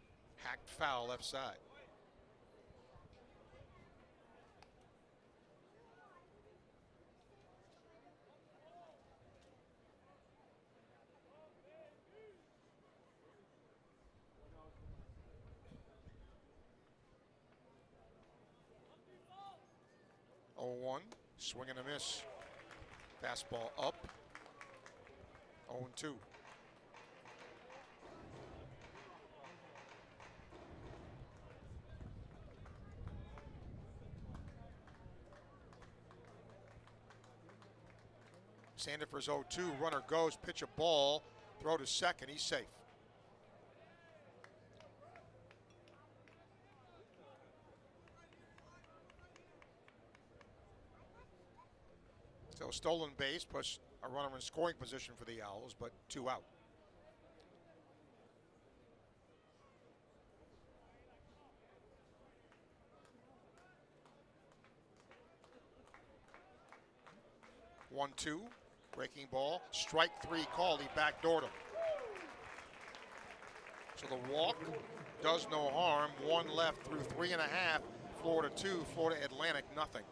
hacked foul left side. Oh, 1, swing and a miss. Fastball up. 0-2. Sandifer's 0-2. Runner goes, pitch a ball, throw to second. He's safe. So stolen base puts a runner in scoring position for the Owls, but 2 out. One, 2, breaking ball, strike 3 called. He backdoored him. So the walk does no harm. 1 left through 3.5. Florida 2, Florida Atlantic nothing.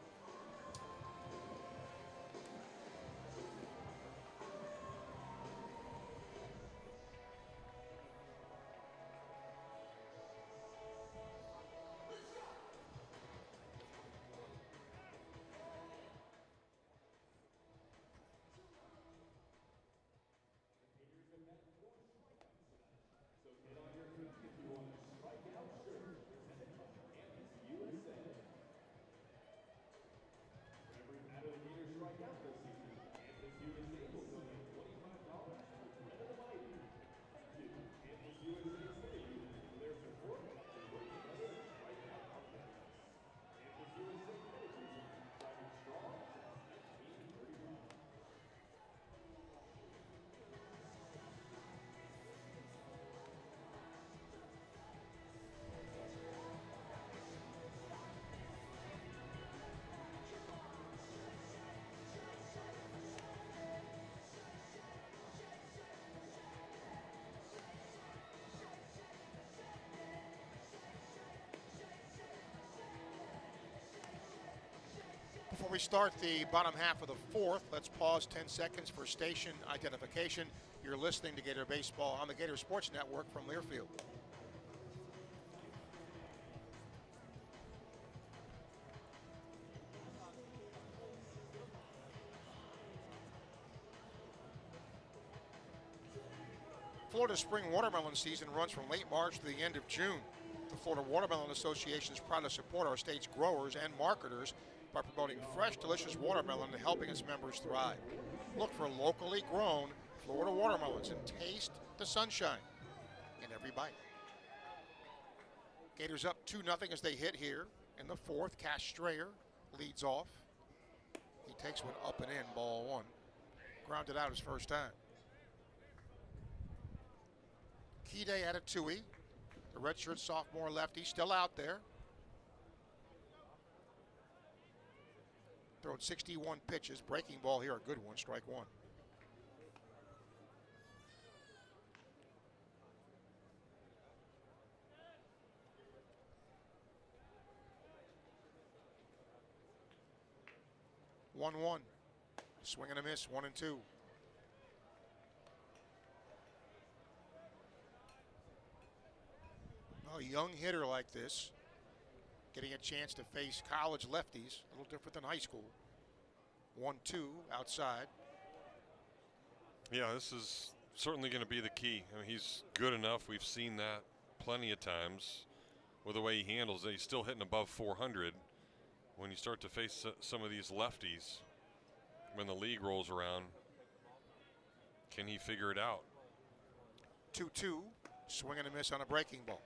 Before we start the bottom half of the 4th, let's pause 10 seconds for station identification. You're listening to Gator Baseball on the Gator Sports Network from Learfield. Florida spring watermelon season runs from late March to the end of June. The Florida Watermelon Association is proud to support our state's growers and marketers by promoting fresh, delicious watermelon and helping its members thrive. Look for locally grown Florida watermelons and taste the sunshine in every bite. Gators up 2-0 as they hit here in the 4th. Cash Strayer leads off. He takes one up and in, ball one. Grounded out his first time. Kide Atatui, the redshirt sophomore lefty, still out there. Throwing 61 pitches. Breaking ball here, a good one, strike one. One. Swing and a miss, 1-2. A young hitter like this, getting a chance to face college lefties, a little different than high school. 1-2 outside. Yeah, this is certainly going to be the key. I mean, he's good enough. We've seen that plenty of times with the way he handles it. He's still hitting above 400. When you start to face some of these lefties, when the league rolls around, can he figure it out? 2-2, swing and a miss on a breaking ball.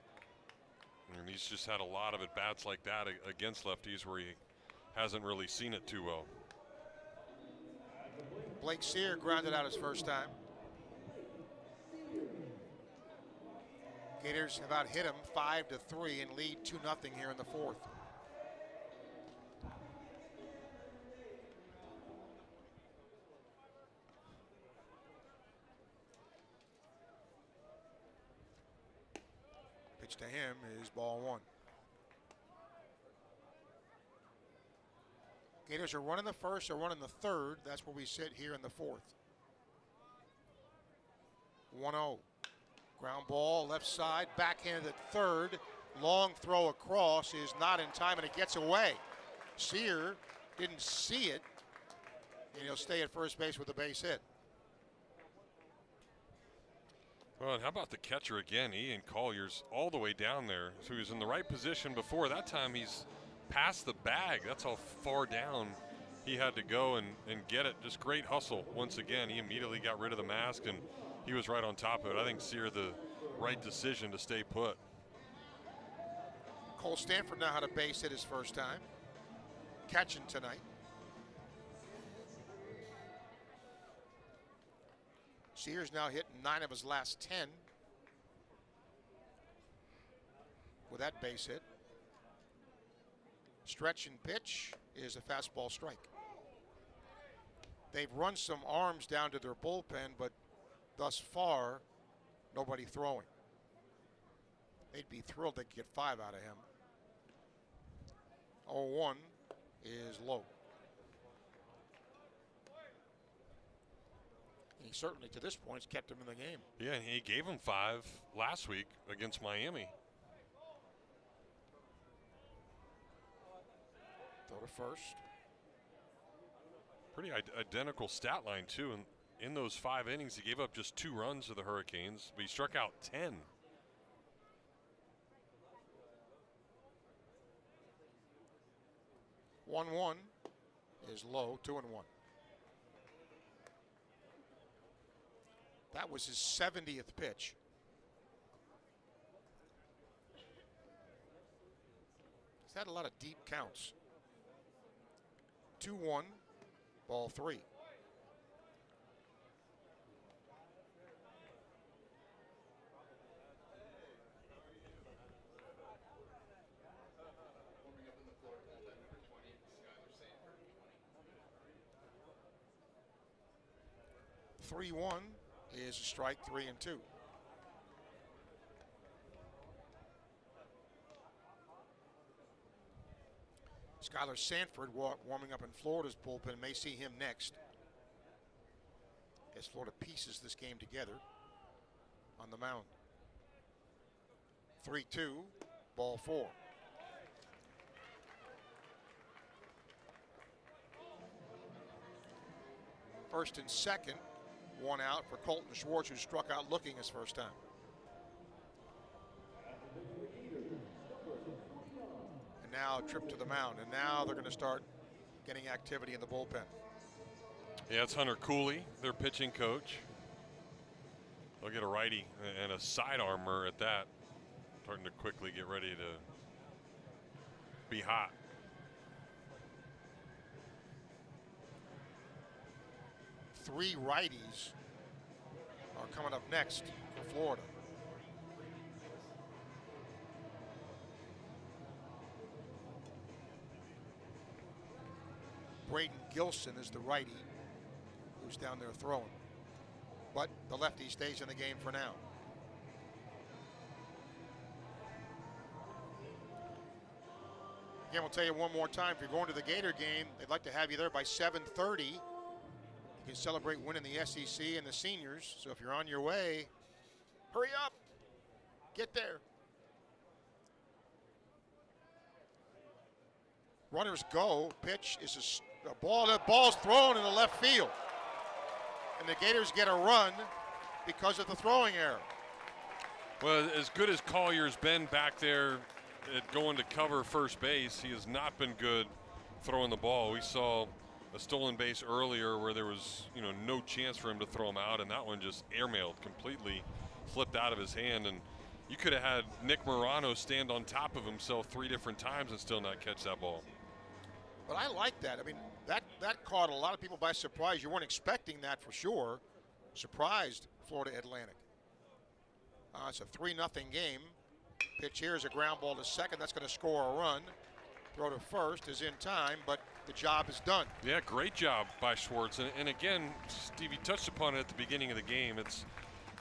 And he's just had a lot of at-bats like that against lefties where he hasn't really seen it too well. Blake Sear grounded out his first time. Gators have out hit him 5-3 and lead 2-0 here in the fourth. Pitch to him is ball one. Gators are running the first or running the third. That's where we sit here in the fourth. 1-0. Ground ball, left side, backhanded at third. Long throw across is not in time, and it gets away. Sear didn't see it, and he'll stay at first base with a base hit. Well, and how about the catcher again? Ian Collier's all the way down there. So he was in the right position before. That time he's past the bag. That's how far down he had to go and get it. Just great hustle. Once again, he immediately got rid of the mask, and he was right on top of it. I think Sear the right decision to stay put. Cole Stanford now had a base hit his first time. Catching tonight. Sears now hit 9 of his last 10 with that base hit. Stretch and pitch is a fastball strike. They've run some arms down to their bullpen, but thus far, nobody throwing. They'd be thrilled they could get 5 out of him. 0-1 is low. He certainly, to this point, has kept him in the game. Yeah, and he gave him 5 last week against Miami. Throw to first. Pretty identical stat line, too. And in those 5 innings, he gave up just 2 runs to the Hurricanes, but he struck out 10. One is low, 2-1. That was his 70th pitch. He's had a lot of deep counts. 2-1, ball 3. Three-one is a strike, 3-2. Skylar Sanford warming up in Florida's bullpen. May see him next as Florida pieces this game together on the mound. 3-2, ball 4. First and second, 1 out for Colton Schwartz, who struck out looking his first time. And now a trip to the mound, and now they're going to start getting activity in the bullpen. Yeah, it's Hunter Cooley, their pitching coach. They'll get a righty and a side armor at that. Starting to quickly get ready to be hot. three righties are coming up next for Florida. Braden Gilson is the righty who's down there throwing. But the lefty stays in the game for now. Again, we'll tell you one more time, if you're going to the Gator game, they'd like to have you there by 7:30. You can celebrate winning the SEC and the seniors. So if you're on your way, hurry up, get there. Runners go, pitch is a ball, that ball's thrown in the left field. And the Gators get a run because of the throwing error. Well, as good as Collier's been back there at going to cover first base, he has not been good throwing the ball. We saw a stolen base earlier where there was, no chance for him to throw him out, and that one just airmailed, completely flipped out of his hand. And you could have had Nick Morano stand on top of himself 3 different times and still not catch that ball. But I like that. I mean, that caught a lot of people by surprise. You weren't expecting that for sure. Surprised Florida Atlantic. It's a 3-0 game. Pitch here is a ground ball to second. That's going to score a run. Throw to first is in time, but the job is done. Yeah, great job by Schwartz. And again, Stevie touched upon it at the beginning of the game. It's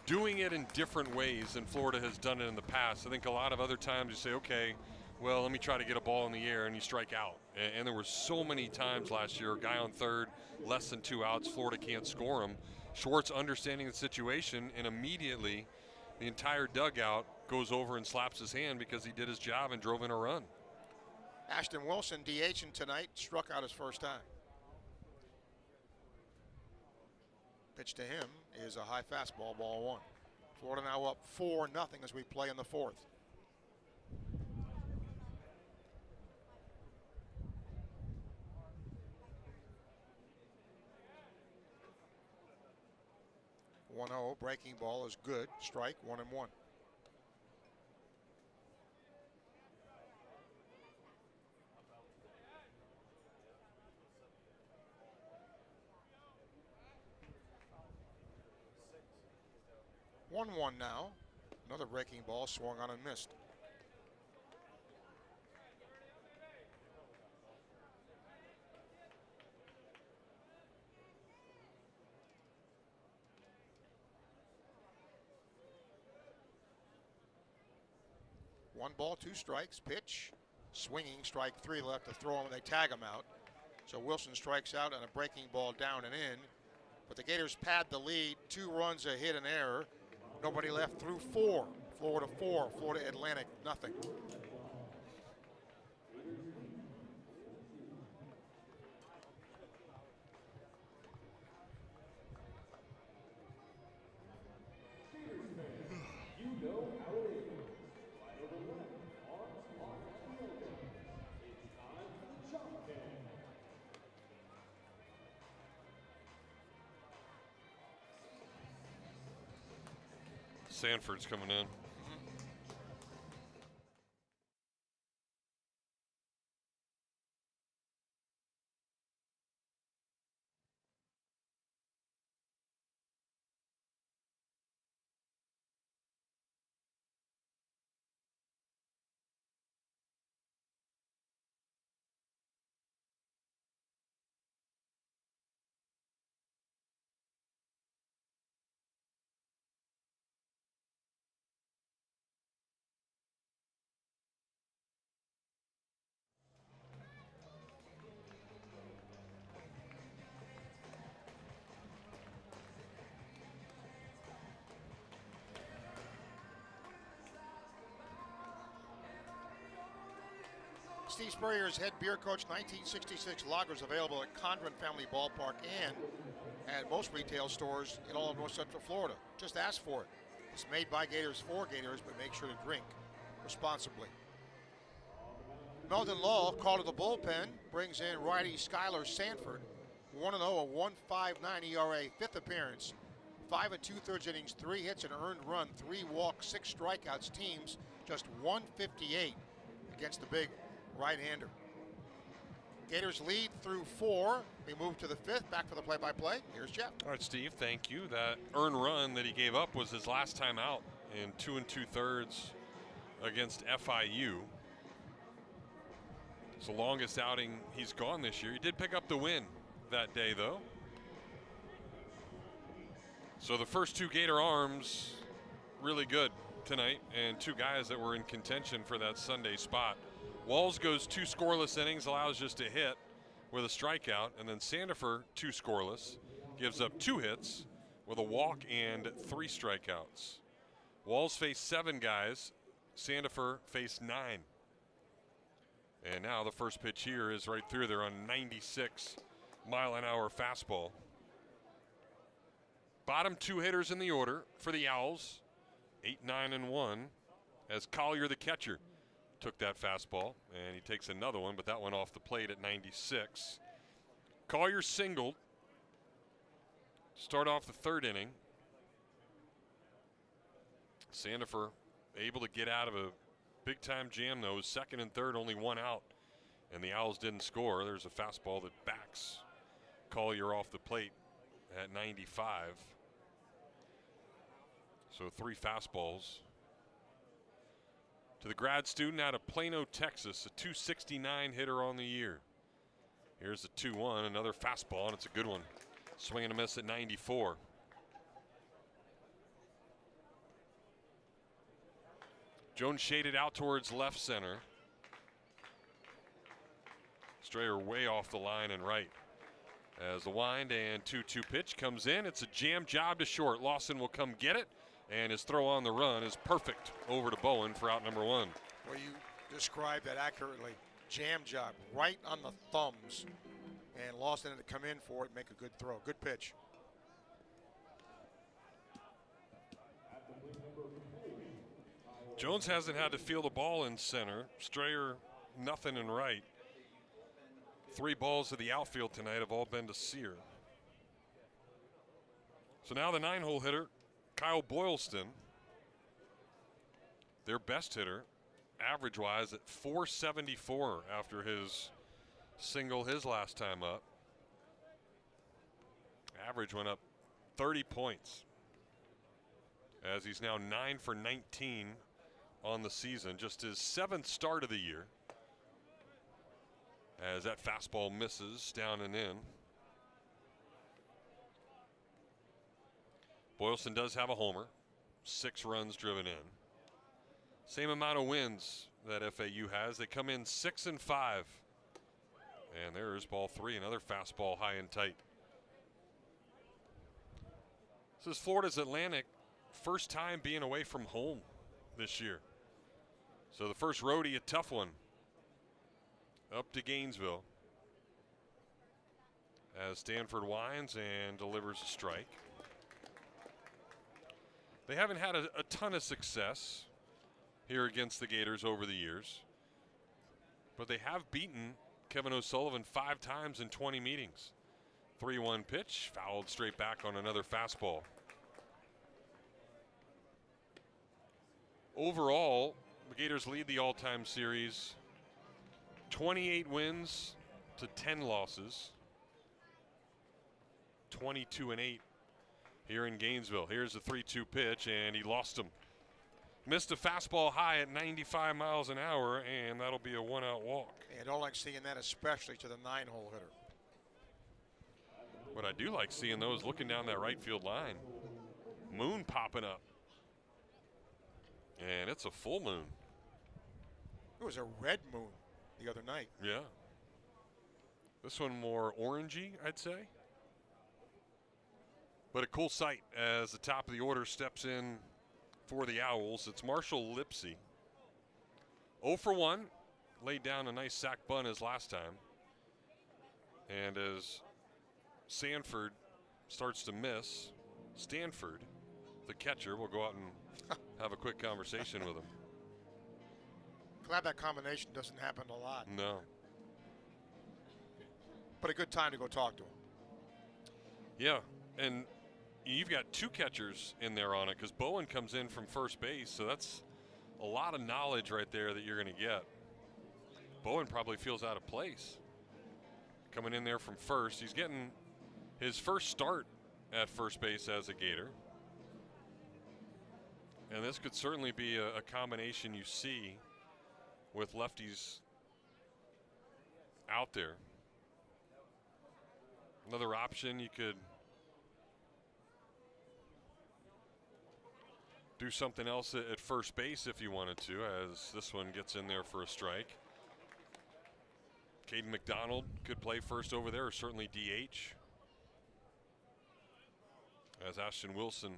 doing it in different ways than Florida has done it in the past. I think a lot of other times you say, okay, well, let me try to get a ball in the air, and you strike out. And there were so many times last year, a guy on third, less than 2 outs, Florida can't score him. Schwartz understanding the situation, and immediately the entire dugout goes over and slaps his hand because he did his job and drove in a run. Ashton Wilson DHing tonight, struck out his first time. Pitch to him is a high fastball, ball 1. Florida now up 4-0 as we play in the 4th. (1-0) breaking ball is good. Strike, 1-1. (1-1) now. Another breaking ball swung on and missed. One ball, 2 strikes. Pitch, swinging, strike 3 left to throw him, and they tag him out. So Wilson strikes out on a breaking ball down and in. But the Gators pad the lead, 2 runs, a hit, an error. Nobody left through 4. Florida 4, Florida Atlantic nothing. Sanford's coming in. Steve Spurrier's head beer coach 1966 lagers available at Condren Family Ballpark and at most retail stores in all of North Central Florida. Just ask for it. It's made by Gators for Gators, but make sure to drink responsibly. Meldon Law, called to the bullpen, brings in righty Skylar Sanford. 1-0, a 1.59 ERA, 5th appearance. 5 2/3 innings, 3 hits, an earned run, 3 walks, 6 strikeouts. Teams just 158 against the big right-hander. Gators lead through 4. We move to the 5th. Back for the play-by-play. Here's Jeff. All right, Steve, thank you. That earned run that he gave up was his last time out in 2 2/3 against FIU. It's the longest outing he's gone this year. He did pick up the win that day, though. So the first 2 Gator arms really good tonight, and 2 guys that were in contention for that Sunday spot. Walls goes 2 scoreless innings, allows just a hit with a strikeout, and then Sandifer 2 scoreless, gives up 2 hits with a walk and 3 strikeouts. Walls faced 7 guys, Sandifer faced 9. And now the first pitch here is right through there on 96-mile-an-hour fastball. Bottom 2 hitters in the order for the Owls, 8, 9, and 1, as Collier, the catcher, took that fastball, and he takes another one, but that one off the plate at 96. Collier singled, start off the 3rd inning. Sandifer able to get out of a big-time jam, though. 2nd and 3rd, only 1 out, and the Owls didn't score. There's a fastball that backs Collier off the plate at 95. So 3 fastballs. To the grad student out of Plano, Texas, a 269 hitter on the year. Here's the 2-1, another fastball, and it's a good one. Swing and a miss at 94. Jones shaded out towards left center. Strayer way off the line and right. As the wind and 2-2 pitch comes in, it's a jam job to short. Lawson will come get it, and his throw on the run is perfect over to Bowen for out number 1. Well, you described that accurately. Jam job, right on the thumbs. And Lawson had to come in for it, make a good throw. Good pitch. Jones hasn't had to feel the ball in center. Strayer, nothing in right. 3 balls to the outfield tonight have all been to Sear. So now the 9-hole hitter, Kyle Boylston, their best hitter, average-wise at 474 after his single his last time up. Average went up 30 points as he's now 9 for 19 on the season. Just his 7th start of the year, as that fastball misses down and in. Boylston does have a homer, 6 runs driven in. Same amount of wins that FAU has. They come in 6 and 5. And there's ball 3, another fastball high and tight. This is Florida's Atlantic, first time being away from home this year. So the first roadie, a tough one, up to Gainesville. As Stanford winds and delivers a strike. They haven't had a ton of success here against the Gators over the years, but they have beaten Kevin O'Sullivan 5 times in 20 meetings. 3-1 pitch, fouled straight back on another fastball. Overall, the Gators lead the all-time series 28 wins to 10 losses. 22-8 here in Gainesville. Here's the 3-2 pitch, and he lost him. Missed a fastball high at 95 miles an hour, and that'll be a 1-out walk. And I don't like seeing that, especially to the 9-hole hitter. What I do like seeing, though, is looking down that right field line. Moon popping up. And it's a full moon. It was a red moon the other night. Yeah. This one more orangey, I'd say. But a cool sight as the top of the order steps in for the Owls. It's Marshall Lipsy. 0 for 1. Laid down a nice sac bunt as last time. And as Sanford starts to miss, Stanford, the catcher, will go out and have a quick conversation with him. Glad that combination doesn't happen a lot. No. But a good time to go talk to him. Yeah, and you've got 2 catchers in there on it because Bowen comes in from first base, so that's a lot of knowledge right there that you're going to get. Bowen probably feels out of place. coming in there from first. He's getting his first start at first base as a Gator. And this could certainly be a combination you see with lefties out there. Another option, you could do something else at first base if you wanted to, as this one gets in there for a strike. Caden McDonald could play first over there, or certainly DH. As Ashton Wilson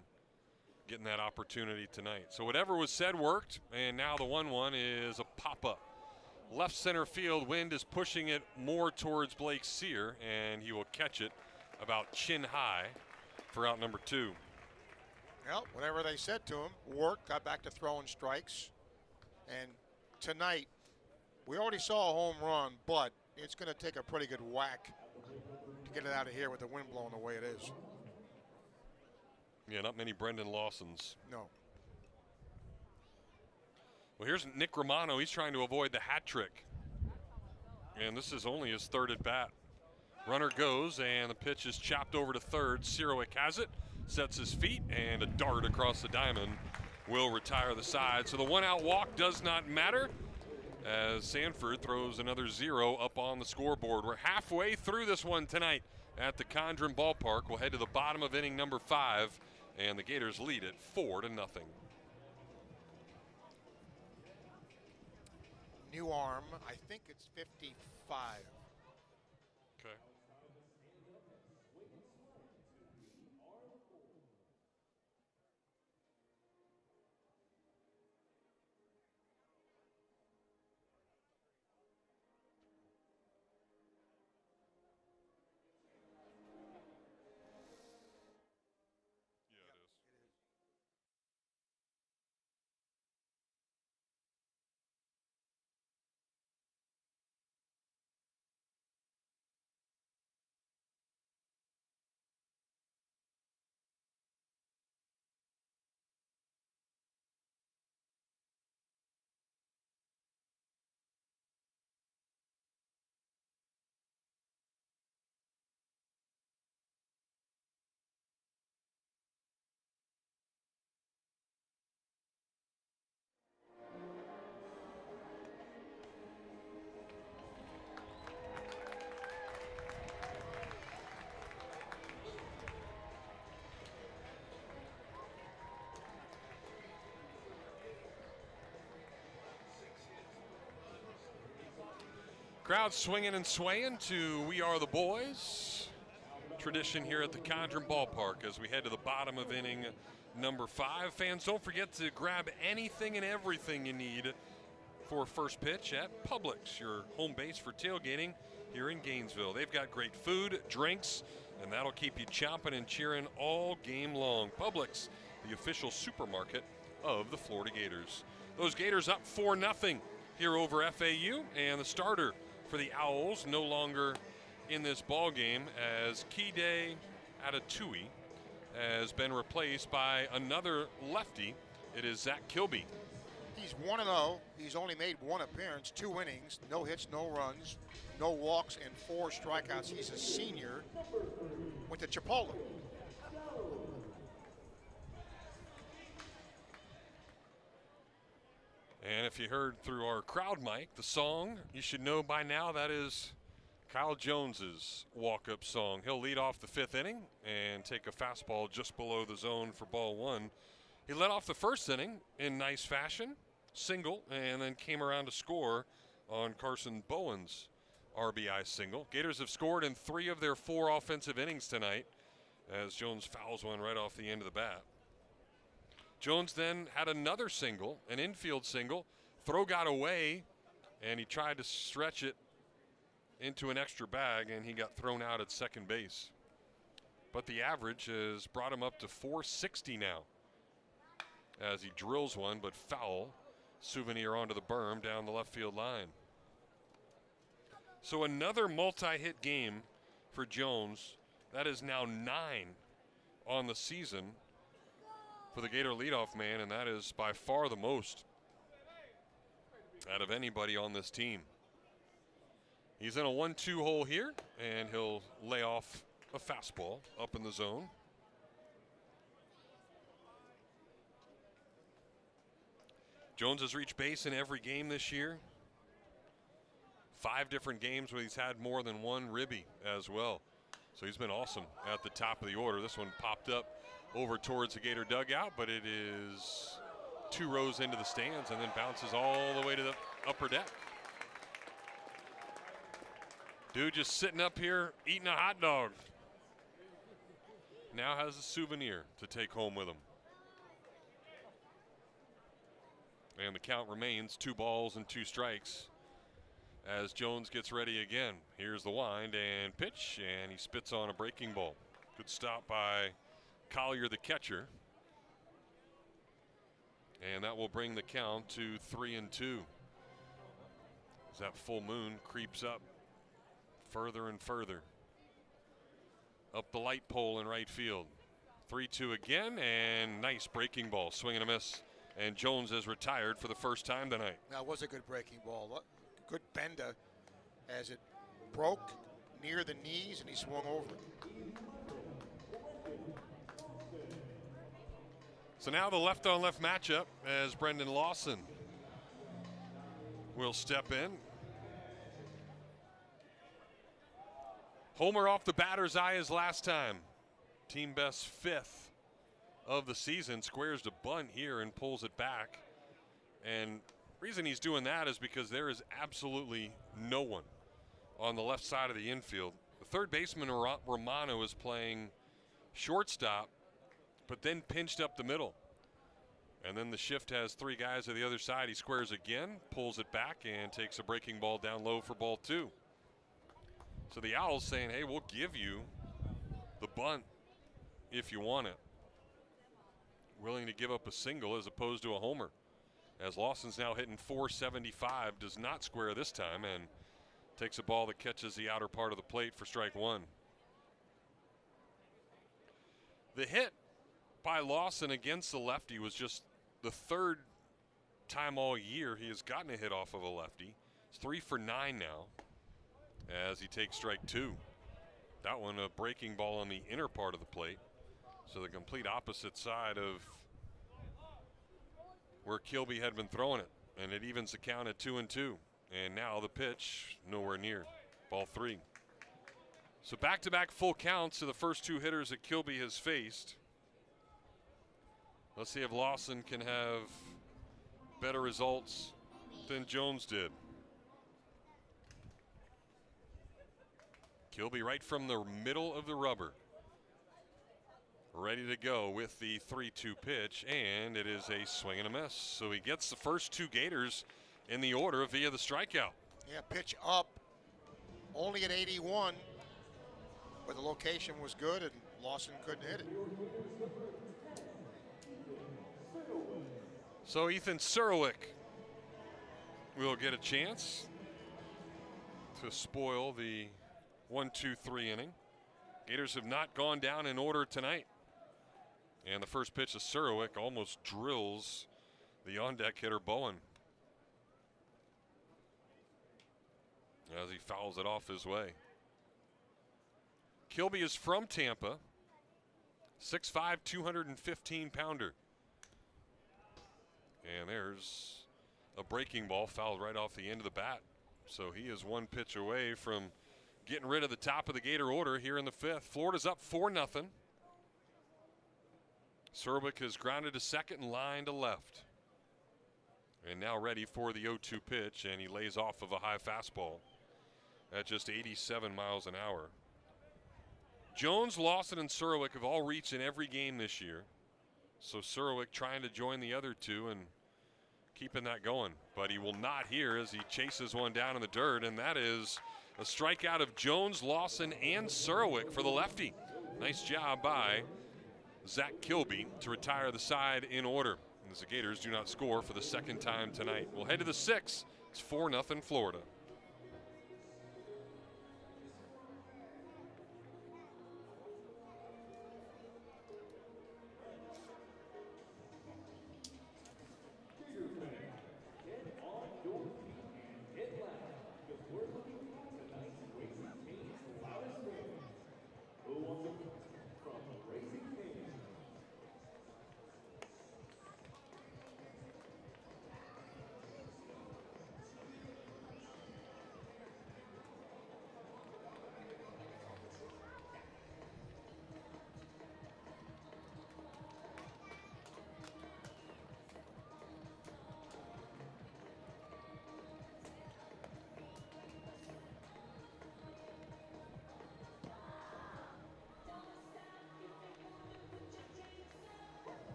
getting that opportunity tonight. So whatever was said worked, and now the 1-1 is a pop-up. Left center field, wind is pushing it more towards Blake Sear, and he will catch it about chin high for out number 2. Well, whatever they said to him worked, got back to throwing strikes. And tonight, we already saw a home run, but it's going to take a pretty good whack to get it out of here with the wind blowing the way it is. Yeah, not many Brendan Lawsons. No. Well, here's Nick Romano. He's trying to avoid the hat trick. And this is only his third at bat. Runner goes, and the pitch is chopped over to third. Sirowick has it, sets his feet, and a dart across the diamond will retire the side. So the 1-out walk does not matter, as Sanford throws another 0 up on the scoreboard. We're halfway through this one tonight at the Condren Ballpark. We'll head to the bottom of inning number 5, and the Gators lead it 4-0. New arm, I think it's 55. Okay. Crowd swinging and swaying to We Are the Boys. Tradition here at the Condren Ballpark as we head to the bottom of inning number 5. Fans, don't forget to grab anything and everything you need for first pitch at Publix, your home base for tailgating here in Gainesville. They've got great food, drinks, and that'll keep you chomping and cheering all game long. Publix, the official supermarket of the Florida Gators. Those Gators up 4-0 here over FAU, and the starter for the Owls no longer in this ball game, as Kide Atatui has been replaced by another lefty. It is Zach Kilby. He's 1-0. He's only made 1 appearance, 2 innings, no hits, no runs, no walks, and 4 strikeouts. He's a senior. Went to Chipola. And if you heard through our crowd mic the song, you should know by now that is Kyle Jones's walk-up song. He'll lead off the 5th inning and take a fastball just below the zone for ball 1. He led off the first inning in nice fashion, single, and then came around to score on Carson Bowen's RBI single. Gators have scored in 3 of their 4 offensive innings tonight, as Jones fouls one right off the end of the bat. Jones then had another single, an infield single. Throw got away, and he tried to stretch it into an extra bag, and he got thrown out at second base. But the average has brought him up to 460 now, as he drills one, but foul. Souvenir onto the berm down the left field line. So another multi-hit game for Jones. That is now 9 on the season for the Gator leadoff man, and that is by far the most out of anybody on this team. He's in a 1-2 hole here, and he'll lay off a fastball up in the zone. Jones has reached base in every game this year. 5 different games where he's had more than one ribby as well. So he's been awesome at the top of the order. This one popped up over towards the Gator dugout, but it is 2 rows into the stands and then bounces all the way to the upper deck. Dude just sitting up here eating a hot dog. Now has a souvenir to take home with him. And the count remains 2 balls and 2 strikes as Jones gets ready again. Here's the wind and pitch, and he spits on a breaking ball. Good stop by Collier, the catcher. And that will bring the count to 3-2. As that full moon creeps up further and further. Up the light pole in right field. 3-2 again, and nice breaking ball. Swing and a miss. And Jones is retired for the first time tonight. That was a good breaking ball. Good bender as it broke near the knees and he swung over it. So now the left-on-left matchup as Brendan Lawson will step in. Homer off the batter's eye as last time. Team best 5th of the season. Squares to bunt here and pulls it back. And reason he's doing that is because there is absolutely no one on the left side of the infield. The third baseman, Romano, is playing shortstop, but then pinched up the middle. And then the shift has 3 guys on the other side. He squares again, pulls it back, and takes a breaking ball down low for ball 2. So the Owls saying, hey, we'll give you the bunt if you want it. Willing to give up a single as opposed to a homer. As Lawson's now hitting .475, does not square this time, and takes a ball that catches the outer part of the plate for strike 1. The hit by Lawson against the lefty was just the 3rd time all year he has gotten a hit off of a lefty. It's 3 for 9 now as he takes strike 2. That one a breaking ball on the inner part of the plate. So the complete opposite side of where Kilby had been throwing it. And it evens the count at 2-2. And now the pitch nowhere near. Ball 3. So back-to-back full counts to the first 2 hitters that Kilby has faced. Let's see if Lawson can have better results than Jones did. Kilby right from the middle of the rubber. Ready to go with the 3-2 pitch, and it is a swing and a miss. So he gets the first 2 Gators in the order via the strikeout. Yeah, pitch up, only at 81, but the location was good and Lawson couldn't hit it. So Ethan Surowick will get a chance to spoil the 1-2-3 inning. Gators have not gone down in order tonight. And the first pitch of Surowick almost drills the on-deck hitter Bowen as he fouls it off his way. Kilby is from Tampa, 6'5", 215-pounder. And there's a breaking ball fouled right off the end of the bat. So he is 1 pitch away from getting rid of the top of the Gator order here in the 5th. Florida's up 4-0. Surowick has grounded to second and line to left. And now ready for the 0-2 pitch, and he lays off of a high fastball at just 87 miles an hour. Jones, Lawson, and Surowick have all reached in every game this year. So Surowick trying to join the other 2 and keeping that going. But he will not here as he chases one down in the dirt, and that is a strikeout of Jones, Lawson, and Surowick for the lefty. Nice job by Zach Kilby to retire the side in order. As the Gators do not score for the 2nd time tonight. We'll head to the 6th. It's 4-0 Florida.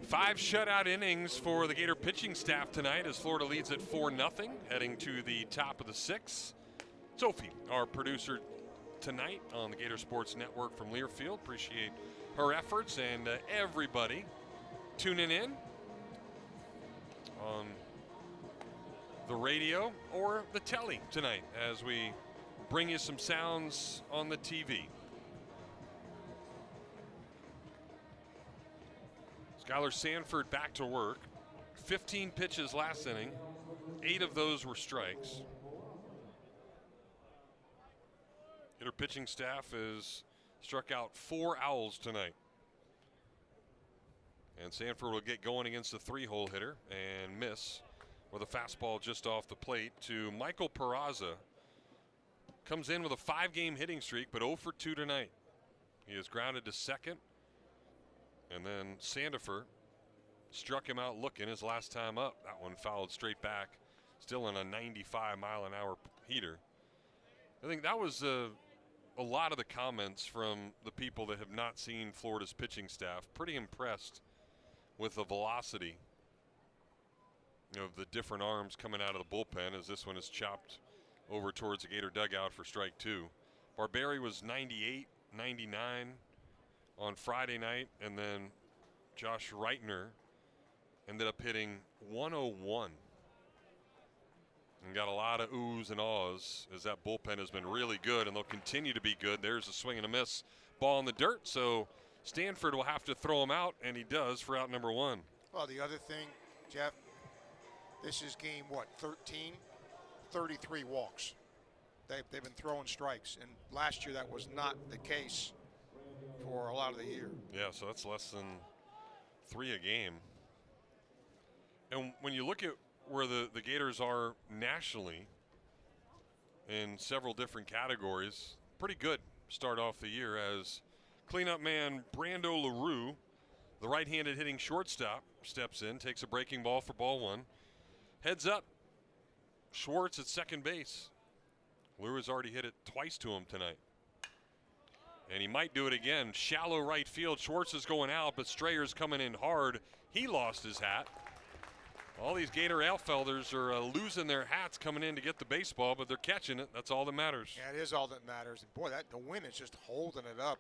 5 shutout innings for the Gator pitching staff tonight as Florida leads at 4-0, heading to the top of the 6th. Sophie, our producer tonight on the Gator Sports Network from Learfield. Appreciate her efforts and everybody tuning in on the radio or the telly tonight as we bring you some sounds on the TV. Skylar Sanford back to work. 15 pitches last inning. 8 of those were strikes. Gator pitching staff has struck out 4 Owls tonight. And Sanford will get going against the 3-hole hitter and miss with a fastball just off the plate to Michael Peraza. Comes in with a 5-game hitting streak, but 0 for 2 tonight. He is grounded to second. And then Sandifer struck him out looking his last time up. That one fouled straight back, still in a 95-mile-an-hour heater. I think that was a lot of the comments from the people that have not seen Florida's pitching staff. Pretty impressed with the velocity of the different arms coming out of the bullpen as this one is chopped over towards the Gator dugout for strike 2. Barberi was 98, 99 on Friday night, and then Josh Reitner ended up hitting 101 and got a lot of oohs and ahs as that bullpen has been really good, and they'll continue to be good. There's a swing and a miss ball in the dirt, so Stanford will have to throw him out, and he does for out number 1. Well, the other thing, Jeff, this is game, 13? 33 walks. They've been throwing strikes, and last year that was not the case for a lot of the year. Yeah, so that's less than 3 a game. And when you look at where the Gators are nationally in several different categories, pretty good start off the year as cleanup man Brando LaRue, the right-handed hitting shortstop, steps in, takes a breaking ball for ball 1. Heads up, Schwartz at second base. LaRue has already hit it twice to him tonight. And he might do it again. Shallow right field. Schwartz is going out, but Strayer's coming in hard. He lost his hat. All these Gator outfielders are losing their hats coming in to get the baseball, but they're catching it. That's all that matters. Yeah, it is all that matters. And boy, the wind is just holding it up.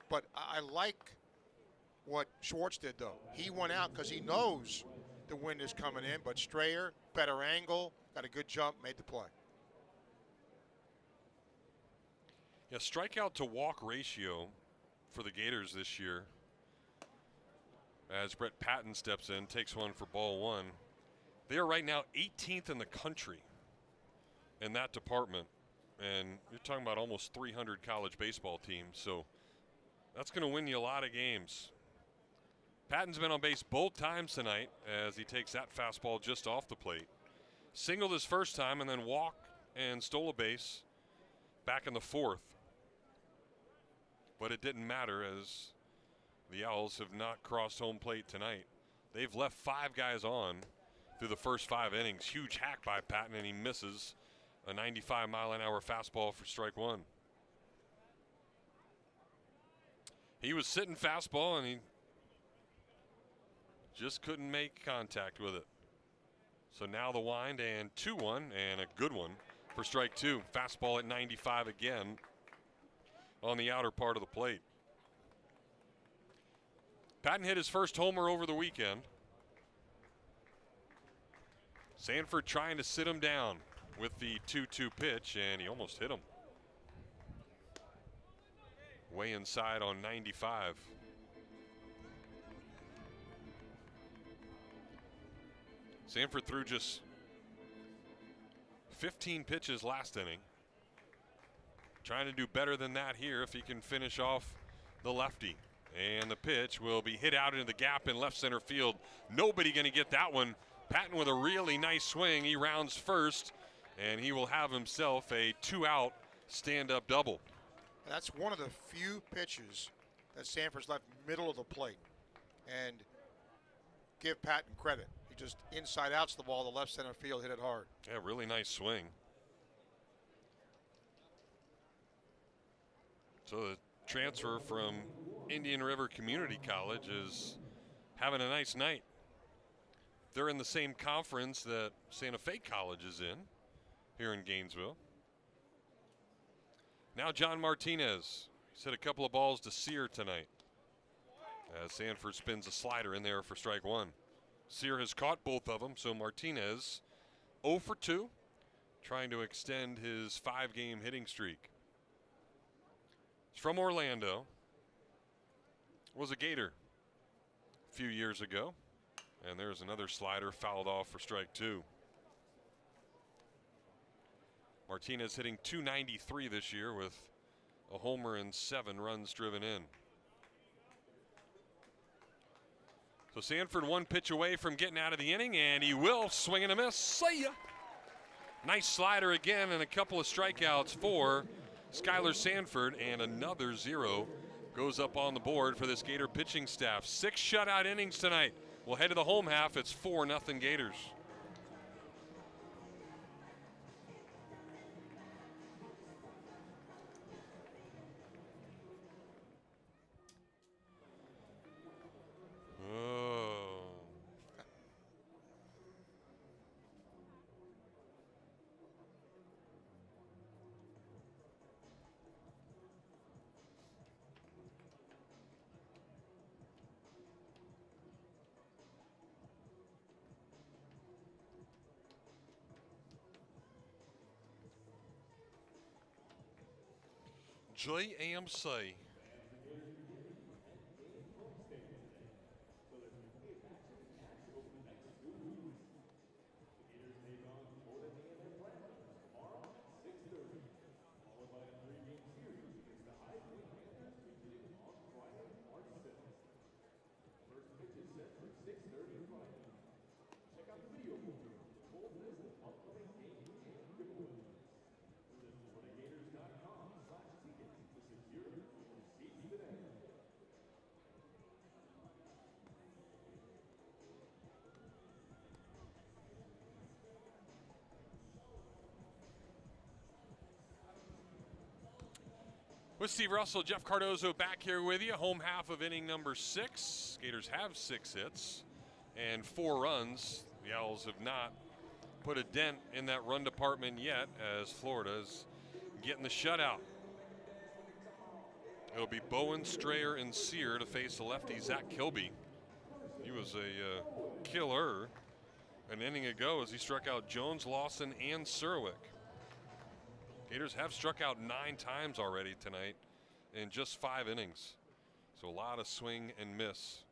But I like what Schwartz did, though. He went out because he knows the wind is coming in, but Strayer, better angle, got a good jump, made the play. Yeah, strikeout to walk ratio for the Gators this year, as Brett Patton steps in, takes one for ball 1. They are right now 18th in the country in that department. And you're talking about almost 300 college baseball teams. So that's going to win you a lot of games. Patton's been on base both times tonight as he takes that fastball just off the plate. Singled his first time and then walked and stole a base back in the 4th. But it didn't matter as the Owls have not crossed home plate tonight. They've left 5 guys on through the first 5 innings. Huge hack by Patton, and he misses a 95-mile-an-hour fastball for strike 1. He was sitting fastball, and he just couldn't make contact with it. So now the wind and 2-1, and a good one for strike 2. Fastball at 95 again on the outer part of the plate. Patton hit his first homer over the weekend. Sanford trying to sit him down with the 2-2 pitch, and he almost hit him. Way inside on 95. Sanford threw just 15 pitches last inning. Trying to do better than that here if he can finish off the lefty. And the pitch will be hit out into the gap in left center field. Nobody going to get that one. Patton with a really nice swing. He rounds first, and he will have himself a 2-out stand-up double. That's one of the few pitches that Sanford's left middle of the plate. And give Patton credit. He just inside outs the ball, the left center field, hit it hard. Yeah, really nice swing. So the transfer from Indian River Community College is having a nice night. They're in the same conference that Santa Fe College is in here in Gainesville. Now John Martinez. He's hit a couple of balls to Sear tonight, as Sanford spins a slider in there for strike one. Sear has caught both of them, so Martinez 0 for 2, trying to extend his 5-game hitting streak. He's from Orlando. Was a Gator a few years ago. And there's another slider fouled off for strike two. Martinez hitting .293 this year with a homer and 7 runs driven in. So Sanford 1 pitch away from getting out of the inning, and he will swing and a miss. See ya. Nice slider again, and a couple of strikeouts for Skylar Sanford, and another 0 goes up on the board for this Gator pitching staff. 6 shutout innings tonight. We'll head to the home half. It's 4-0 Gators. Oh. JMC. With Steve Russell, Jeff Cardozo back here with you. Home half of inning number 6. Gators have 6 hits and 4 runs. The Owls have not put a dent in that run department yet, as Florida's getting the shutout. It'll be Bowen, Strayer, and Sear to face the lefty Zach Kilby. He was a killer an inning ago as he struck out Jones, Lawson, and Serwick. Gators have struck out 9 times already tonight in just 5 innings. So a lot of swing and miss,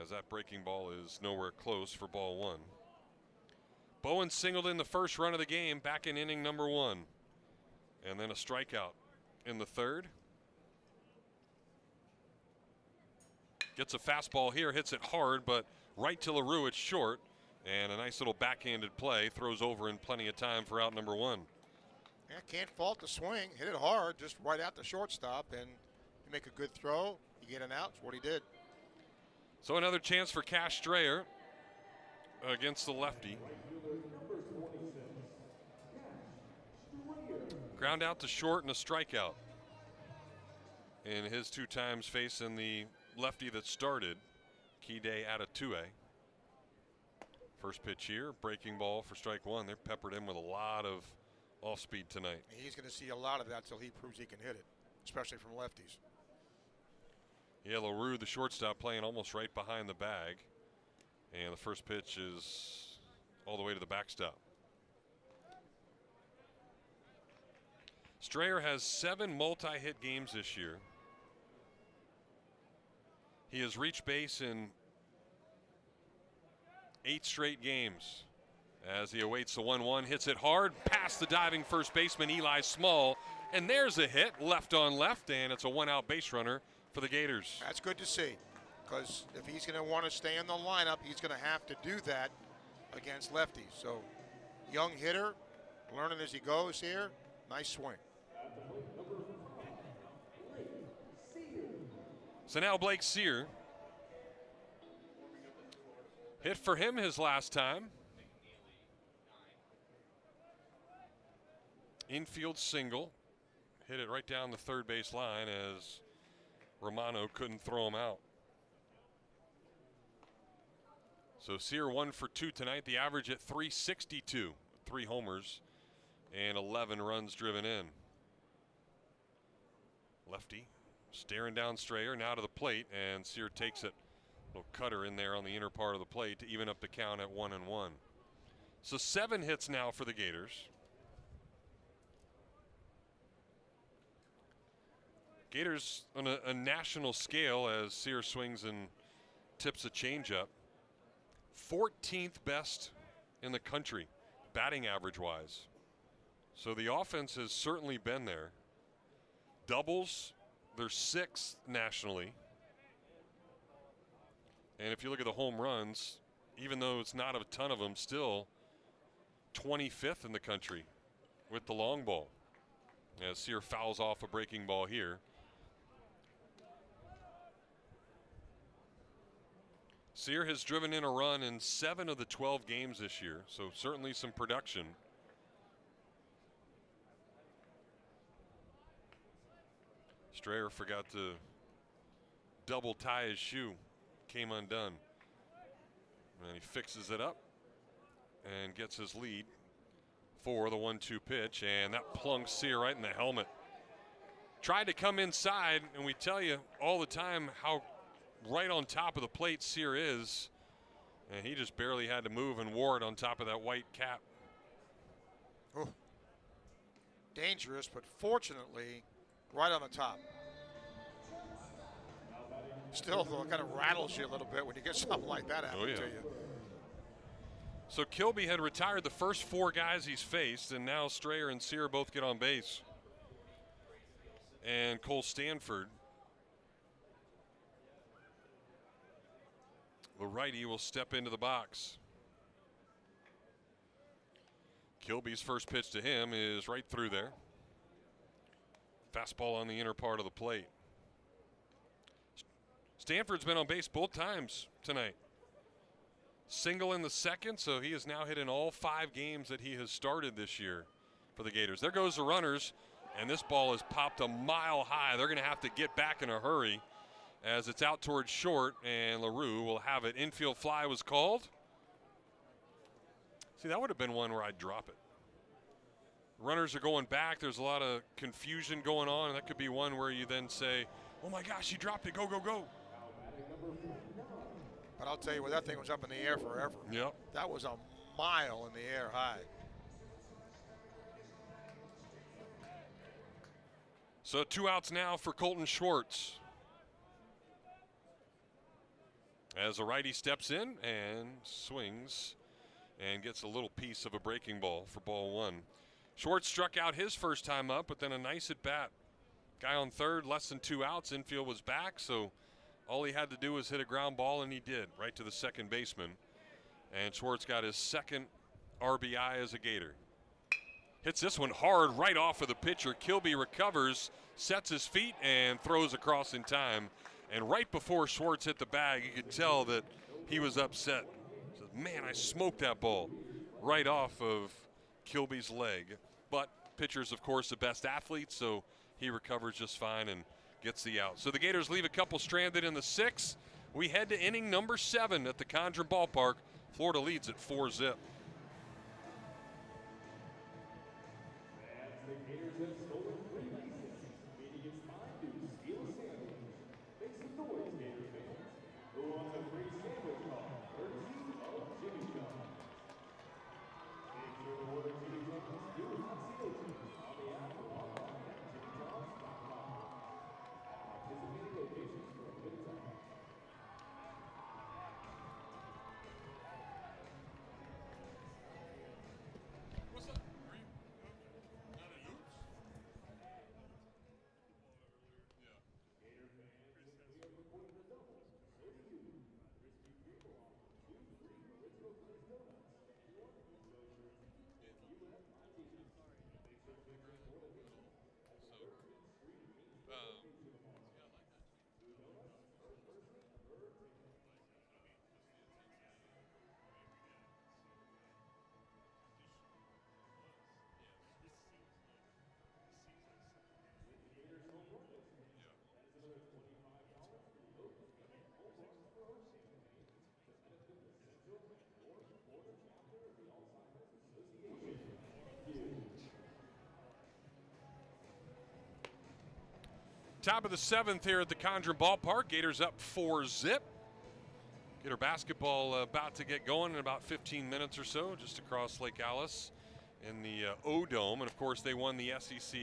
as that breaking ball is nowhere close for ball 1. Bowen singled in the first run of the game back in inning number 1. And then a strikeout in the 3rd. Gets a fastball here, hits it hard, but right to LaRue, it's short. And a nice little backhanded play, throws over in plenty of time for out number 1. Yeah, can't fault the swing. Hit it hard, just right out the shortstop, and you make a good throw, you get an out. It's what he did. So another chance for Cash Strayer against the lefty. Ground out to short and a strikeout in his 2 times facing the lefty that started, Kide Atatue. First pitch here, breaking ball for strike 1. They're peppered in with a lot of off speed tonight. He's going to see a lot of that till he proves he can hit it, especially from lefties. Yeah, LaRue, the shortstop, playing almost right behind the bag. And the first pitch is all the way to the backstop. Strayer has 7 multi-hit games this year. He has reached base in 8 straight games as he awaits the 1-1, hits it hard past the diving first baseman Eli Small, and there's a hit left on left, and it's a 1-out base runner for the Gators. That's good to see, because if he's going to want to stay in the lineup, he's going to have to do that against lefties. So young hitter, learning as he goes here. Nice swing. So now Blake Sear. Hit for him his last time. Infield single. Hit it right down the third base line as Romano couldn't throw him out. So Sear 1 for 2 tonight. The average at 362. 3 homers and 11 runs driven in. Lefty staring down Strayer, now to the plate, and Sear takes it. Little cutter in there on the inner part of the plate to even up the count at 1-1. So 7 hits now for the Gators. Gators on a national scale as Sear swings and tips a changeup. 14th best in the country, batting average-wise. So the offense has certainly been there. Doubles, they're 6th nationally. And if you look at the home runs, even though it's not a ton of them, still 25th in the country with the long ball. As Sear fouls off a breaking ball here. Sear has driven in a run in 7 of the 12 games this year, so certainly some production. Strayer forgot to double tie his shoe, came undone. And he fixes it up and gets his lead for the 1-2 pitch, and that plunks Sear right in the helmet. Tried to come inside, and we tell you all the time how right on top of the plate Sear is, and he just barely had to move and wore it on top of that white cap. Oh. Dangerous, but fortunately right on the top. Still, though, it kind of rattles you a little bit when you get something like that happen to you. So Kilby had retired the first 4 guys he's faced, and now Strayer and Sear both get on base. And Cole Stanford, the righty, will step into the box. Kilby's first pitch to him is right through there. Fastball on the inner part of the plate. Stanford's been on base both times tonight. Single in the second, so he has now hit in all 5 games that he has started this year for the Gators. There goes the runners, and this ball is popped a mile high. They're going to have to get back in a hurry as it's out towards short, and LaRue will have it. Infield fly was called. See, that would have been one where I'd drop it. Runners are going back. There's a lot of confusion going on, and that could be one where you then say, oh my gosh, he dropped it, go, go, go. But I'll tell you what, that thing was up in the air forever. Yep. That was a mile in the air high. So 2 outs now for Colton Schwartz. As a righty steps in and swings and gets a little piece of a breaking ball for ball 1. Schwartz struck out his first time up, but then a nice at bat. Guy on third, less than 2 outs. Infield was back, so all he had to do was hit a ground ball, and he did, right to the second baseman. And Schwartz got his second RBI as a Gator. Hits this one hard right off of the pitcher. Kilby recovers, sets his feet, and throws across in time. And right before Schwartz hit the bag, you could tell that he was upset. He said, man, I smoked that ball right off of Kilby's leg. But pitcher's, of course, the best athlete, so he recovers just fine and gets the out. So the Gators leave a couple stranded in the 6th. We head to inning number 7 at the Condren Ballpark. Florida leads at 4-0. Top of the 7th here at the Condren Ballpark. Gators up 4-zip. Gator basketball about to get going in about 15 minutes or so, just across Lake Alice in the O-Dome. And, of course, they won the SEC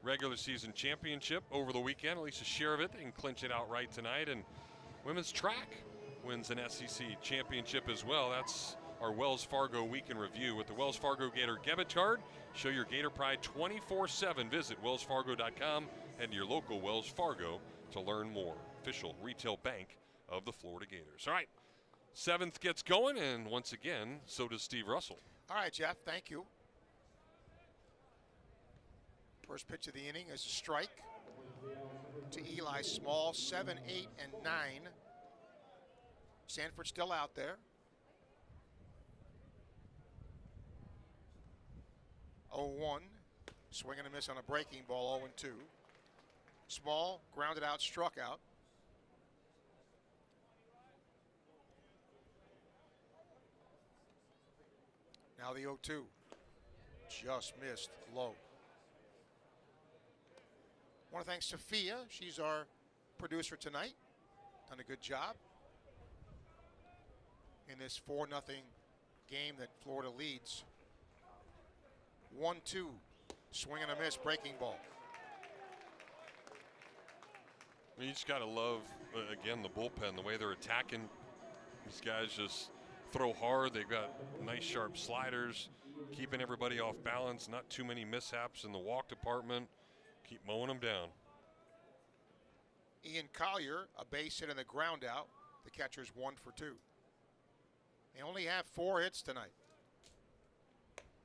regular season championship over the weekend, at least a share of it. They can clinch it outright tonight. And women's track wins an SEC championship as well. That's our Wells Fargo Week in Review with the Wells Fargo Gator Debit Card. Show your Gator pride 24/7. Visit wellsfargo.com. Head to your local Wells Fargo to learn more. Official retail bank of the Florida Gators. All right, 7th gets going, and once again, so does Steve Russell. All right, Jeff, thank you. First pitch of the inning is a strike to Eli Small, 7, 8, and 9. Sanford still out there. 0-1, swing and a miss on a breaking ball, 0-2. Small, grounded out, struck out. Now the 0-2, just missed low. I want to thank Sophia. She's our producer tonight. Done a good job in this 4-0 game that Florida leads. 1-2, swing and a miss, breaking ball. You just got to love, again, the bullpen, the way they're attacking. These guys just throw hard. They've got nice, sharp sliders, keeping everybody off balance, not too many mishaps in the walk department. Keep mowing them down. Ian Collier, a base hit and the ground out. The catcher's 1 for 2. They only have 4 hits tonight.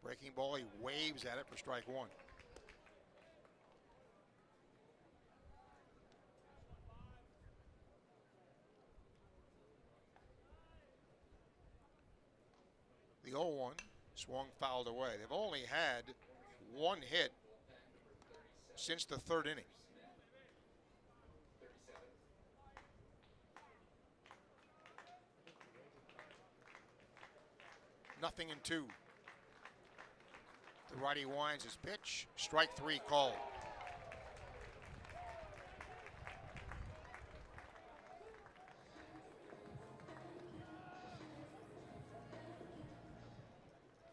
Breaking ball, he waves at it for strike 1. The 0-1 swung fouled away. They've only had 1 hit since the 3rd inning. Nothing in 2. The righty winds his pitch. Strike 3 called.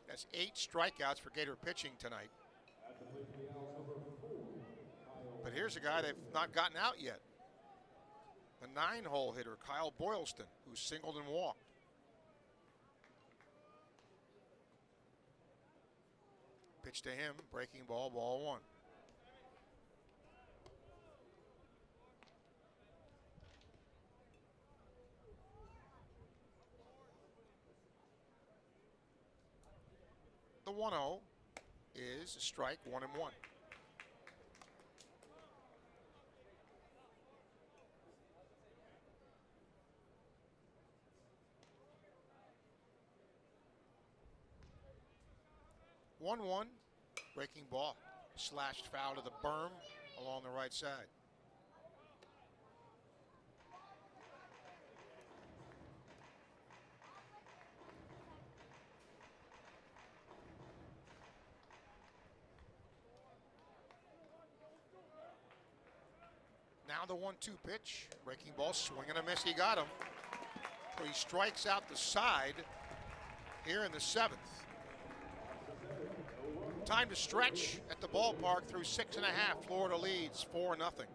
That's 8 strikeouts for Gator pitching tonight. But here's a guy they've not gotten out yet. The 9-hole hitter, Kyle Boylston, who singled and walked. Pitch to him, breaking ball, ball 1. The 1-0 is a strike, 1-1. Breaking ball, slashed foul to the berm along the right side. Now the 1-2 pitch, breaking ball, swing and a miss, he got him. So he strikes out the side here in the 7th. Time to stretch at the ballpark through 6.5. Florida leads 4-0.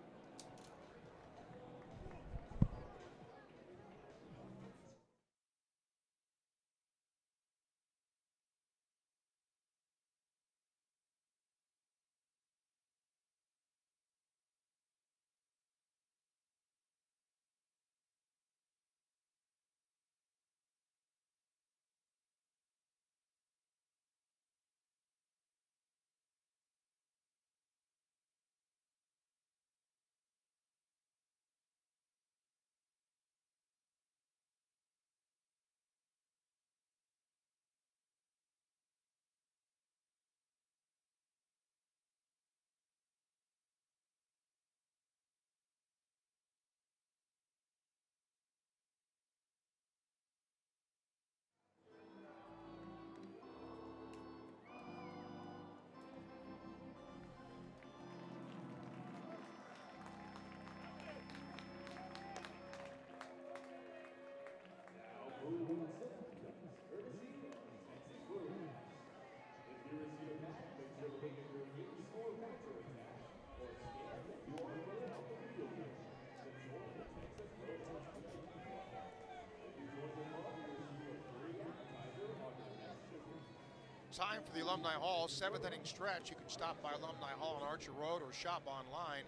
Time for the Alumni Hall 7th inning stretch. You can stop by Alumni Hall on Archer Road or shop online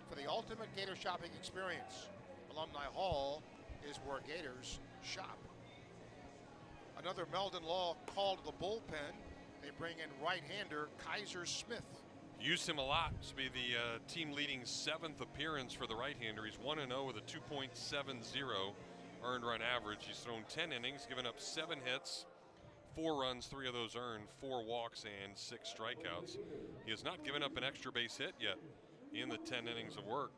for the ultimate Gator shopping experience. Alumni Hall is where Gators shop. Another Meldon Law call to the bullpen. They bring in right-hander Kaiser Smith. Used him a lot to be the team leading 7th appearance for the right-hander. He's 1-0 with a 2.70 earned run average. He's thrown 10 innings, given up 7 hits, 4 runs, 3 of those earned, 4 walks, and 6 strikeouts. He has not given up an extra base hit yet in the 10 innings of work.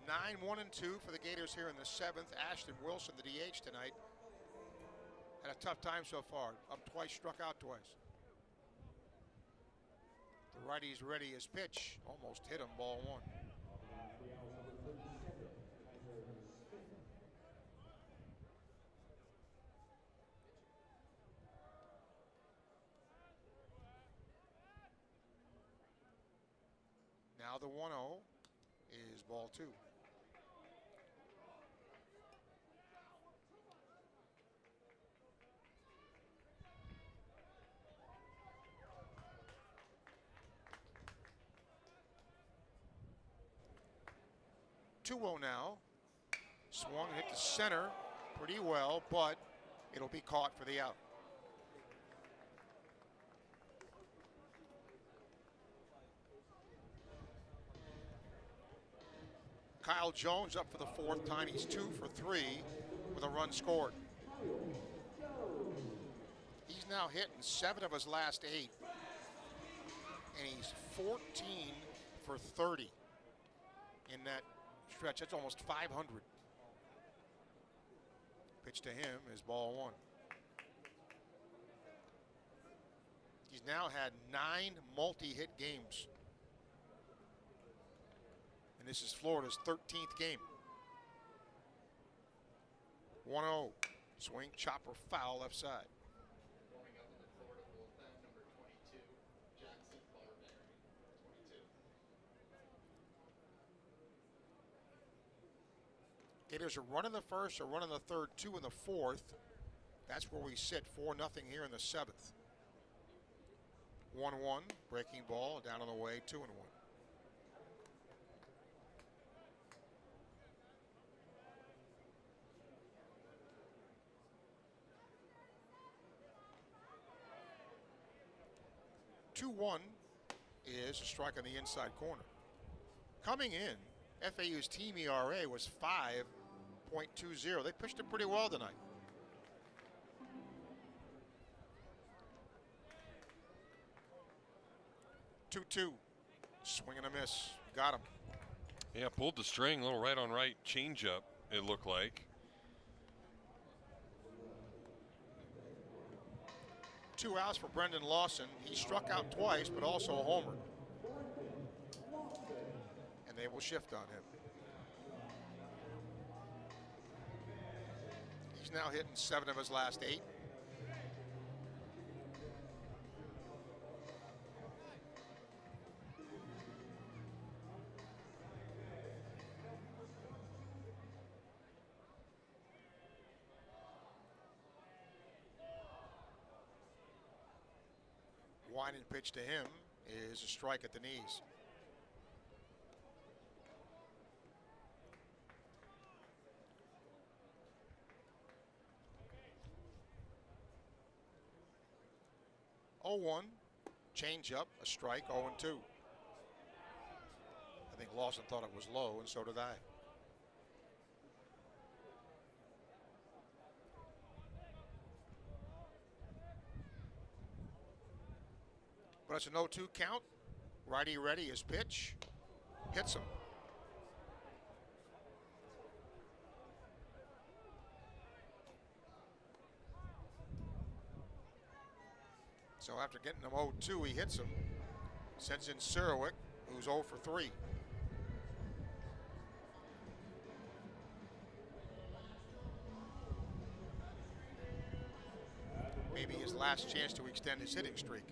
9-1-2 for the Gators here in the 7th. Ashton Wilson, the DH tonight, had a tough time so far. Up twice, struck out twice. The righty's ready. His pitch almost hit him, ball 1. Now the 1-0 is ball 2. Now, swung and hit the center pretty well, but it'll be caught for the out. Kyle Jones up for the 4th time. He's 2 for 3 with a run scored. He's now hitting 7 of his last 8, and he's 14 for 30 in that stretch. That's almost 500. Pitch to him is ball 1. He's now had 9 multi-hit games. And this is Florida's 13th game. 1-0. Swing, chopper, foul, left side. Warming up in the Florida bullpen, number 22, Jackson Barberry, 22. Gators are running the 1st, are running the 3rd, 2 in the 4th. That's where we sit, 4-0 here in the 7th. 1-1, breaking ball, down on the way, 2-1. Two-1 is a strike on the inside corner. Coming in, FAU's team ERA was 5.20. They pitched it pretty well tonight. 2-2. Swing and a miss. Got him. Yeah, pulled the string, a little right on right changeup, it looked like. 2 outs for Brendan Lawson. He struck out twice, but also a homer. And they will shift on him. He's now hitting 7 of his last 8. Winding pitch to him is a strike at the knees. Oh, 1, change up, a strike, 0-2. I think Lawson thought it was low, and so did I. But it's an 0-2 count. Righty ready, his pitch. Hits him. So after getting him 0-2, he hits him. Sends in Serowick, who's 0 for 3. maybe his last chance to extend his hitting streak.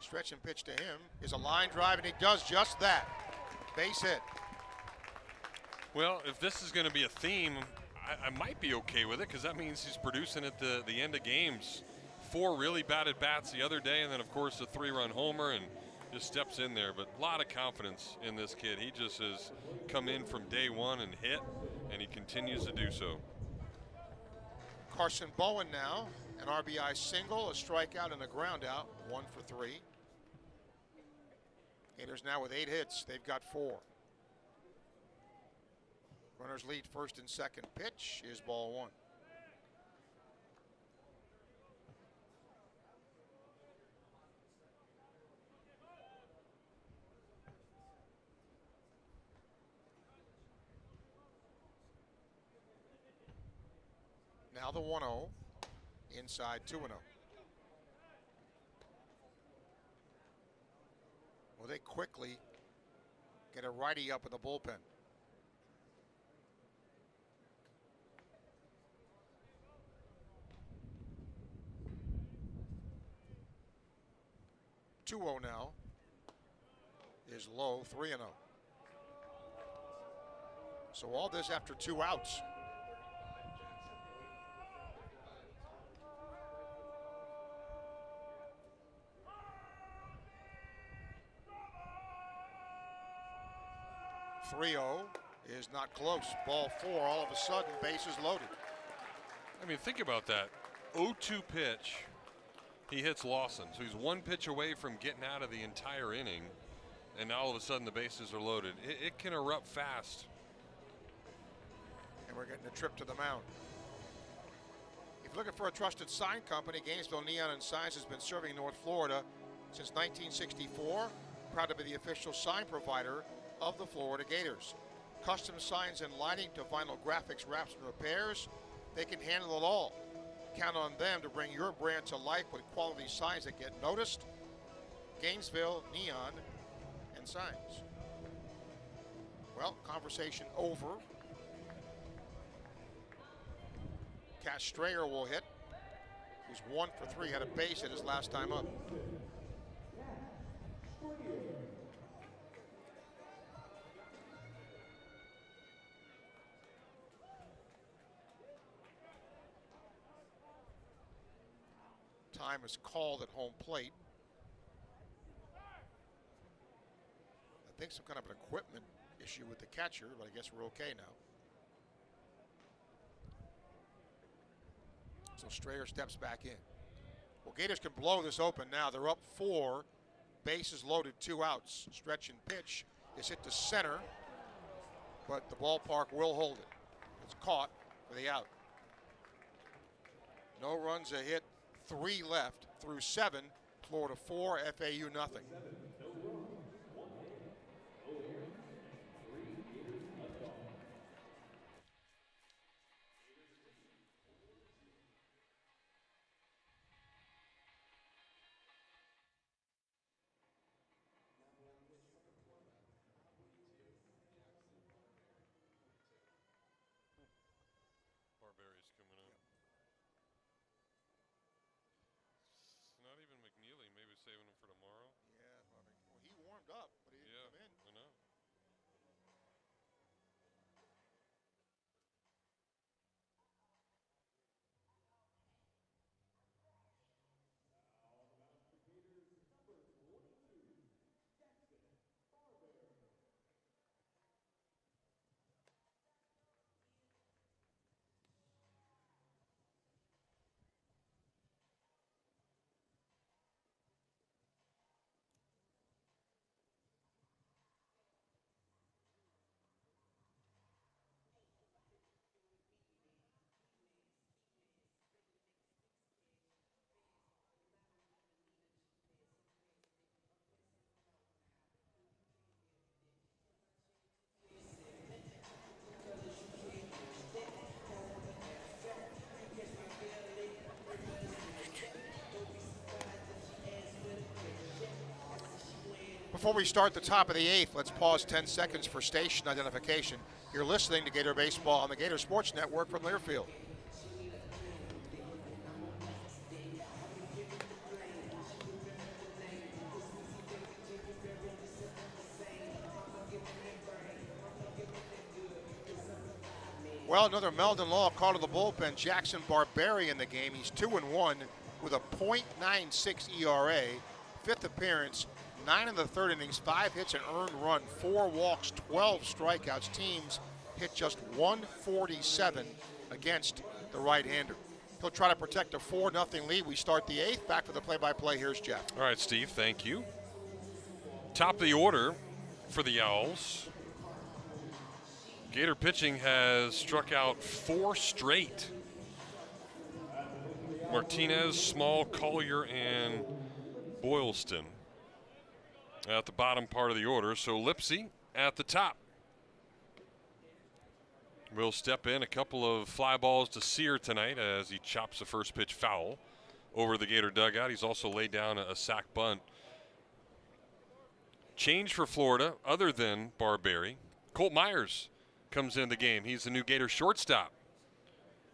Stretch and pitch to him is a line drive, and he does just that. Base hit. Well, if this is going to be a theme, I might be okay with it because that means he's producing at the end of games. 4 really bad at bats the other day, and then of course a 3-run homer, and just steps in there. But a lot of confidence in this kid. He just has come in from day one and hit, and he continues to do so. Carson Bowen now, an RBI single, a strikeout, and a ground out, 1 for 3. Gators now with 8 hits. They've got 4. Runners lead first and second. Pitch is ball 1. Now the 1-0. Inside 2-0. Well, they quickly get a righty up in the bullpen. Now is low, 3-0. So all this after 2 outs. Is not close. Ball 4. All of a sudden, bases loaded. I mean, think about that. 0-2 pitch. He hits Lawson, so he's 1 pitch away from getting out of the entire inning, and now all of a sudden the bases are loaded. It can erupt fast. And we're getting a trip to the mound. If you're looking for a trusted sign company, Gainesville Neon and Signs has been serving North Florida since 1964. Proud to be the official sign provider of the Florida Gators. Custom signs and lighting to vinyl graphics, wraps, and repairs. They can handle it all. Count on them to bring your brand to life with quality signs that get noticed. Gainesville Neon and Signs. Well, conversation over. Cash Strayer will hit. He's 1 for 3, had a base hit his last time up. Time is called at home plate. I think some kind of an equipment issue with the catcher, but I guess we're okay now. So Strayer steps back in. Well, Gators can blow this open now. They're up 4. Bases loaded, 2 outs. Stretch and pitch is hit to center, but the ballpark will hold it. It's caught for the out. No runs, a hit. 3 left through 7. Florida 4, FAU nothing. Barberry's coming up. Not even McNeely, maybe saving him for tomorrow. Yeah, Before we start the top of the 8th, let's pause 10 seconds for station identification. You're listening to Gator Baseball on the Gator Sports Network from Learfield. Well, another Meldon Law call to the bullpen. Jackson Barberi in the game. He's 2-1 with a .96 ERA. 5th appearance, 9 in the 3rd innings, 5 hits, an earned run, 4 walks, 12 strikeouts. Teams hit just 147 against the right-hander. He'll try to protect a 4-0 lead. We start the 8th. Back for the play-by-play. Here's Jeff. All right, Steve, thank you. Top of the order for the Owls. Gator pitching has struck out 4 straight. Martinez, Small, Collier, and Boylston at the bottom part of the order. So Lipsy at the top. Will step in. A couple of fly balls to Sear tonight as he chops the first pitch foul over the Gator dugout. He's also laid down a sac bunt. Change for Florida other than Barberi. Colt Myers comes in the game. He's the new Gator shortstop.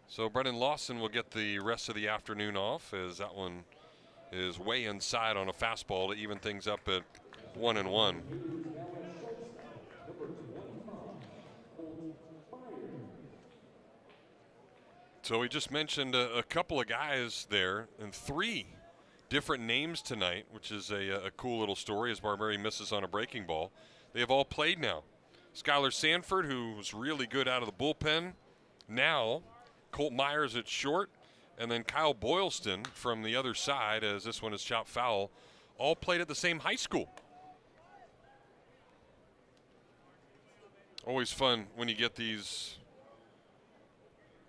So Brennan Lawson will get the rest of the afternoon off, as that one is way inside on a fastball to even things up at 1-1. So we just mentioned a couple of guys there, and 3 different names tonight, which is a cool little story as Barberi misses on a breaking ball. They have all played now. Skylar Sanford, who was really good out of the bullpen. Now, Colt Myers at short, and then Kyle Boylston from the other side, as this one is chopped foul, all played at the same high school. Always fun when you get these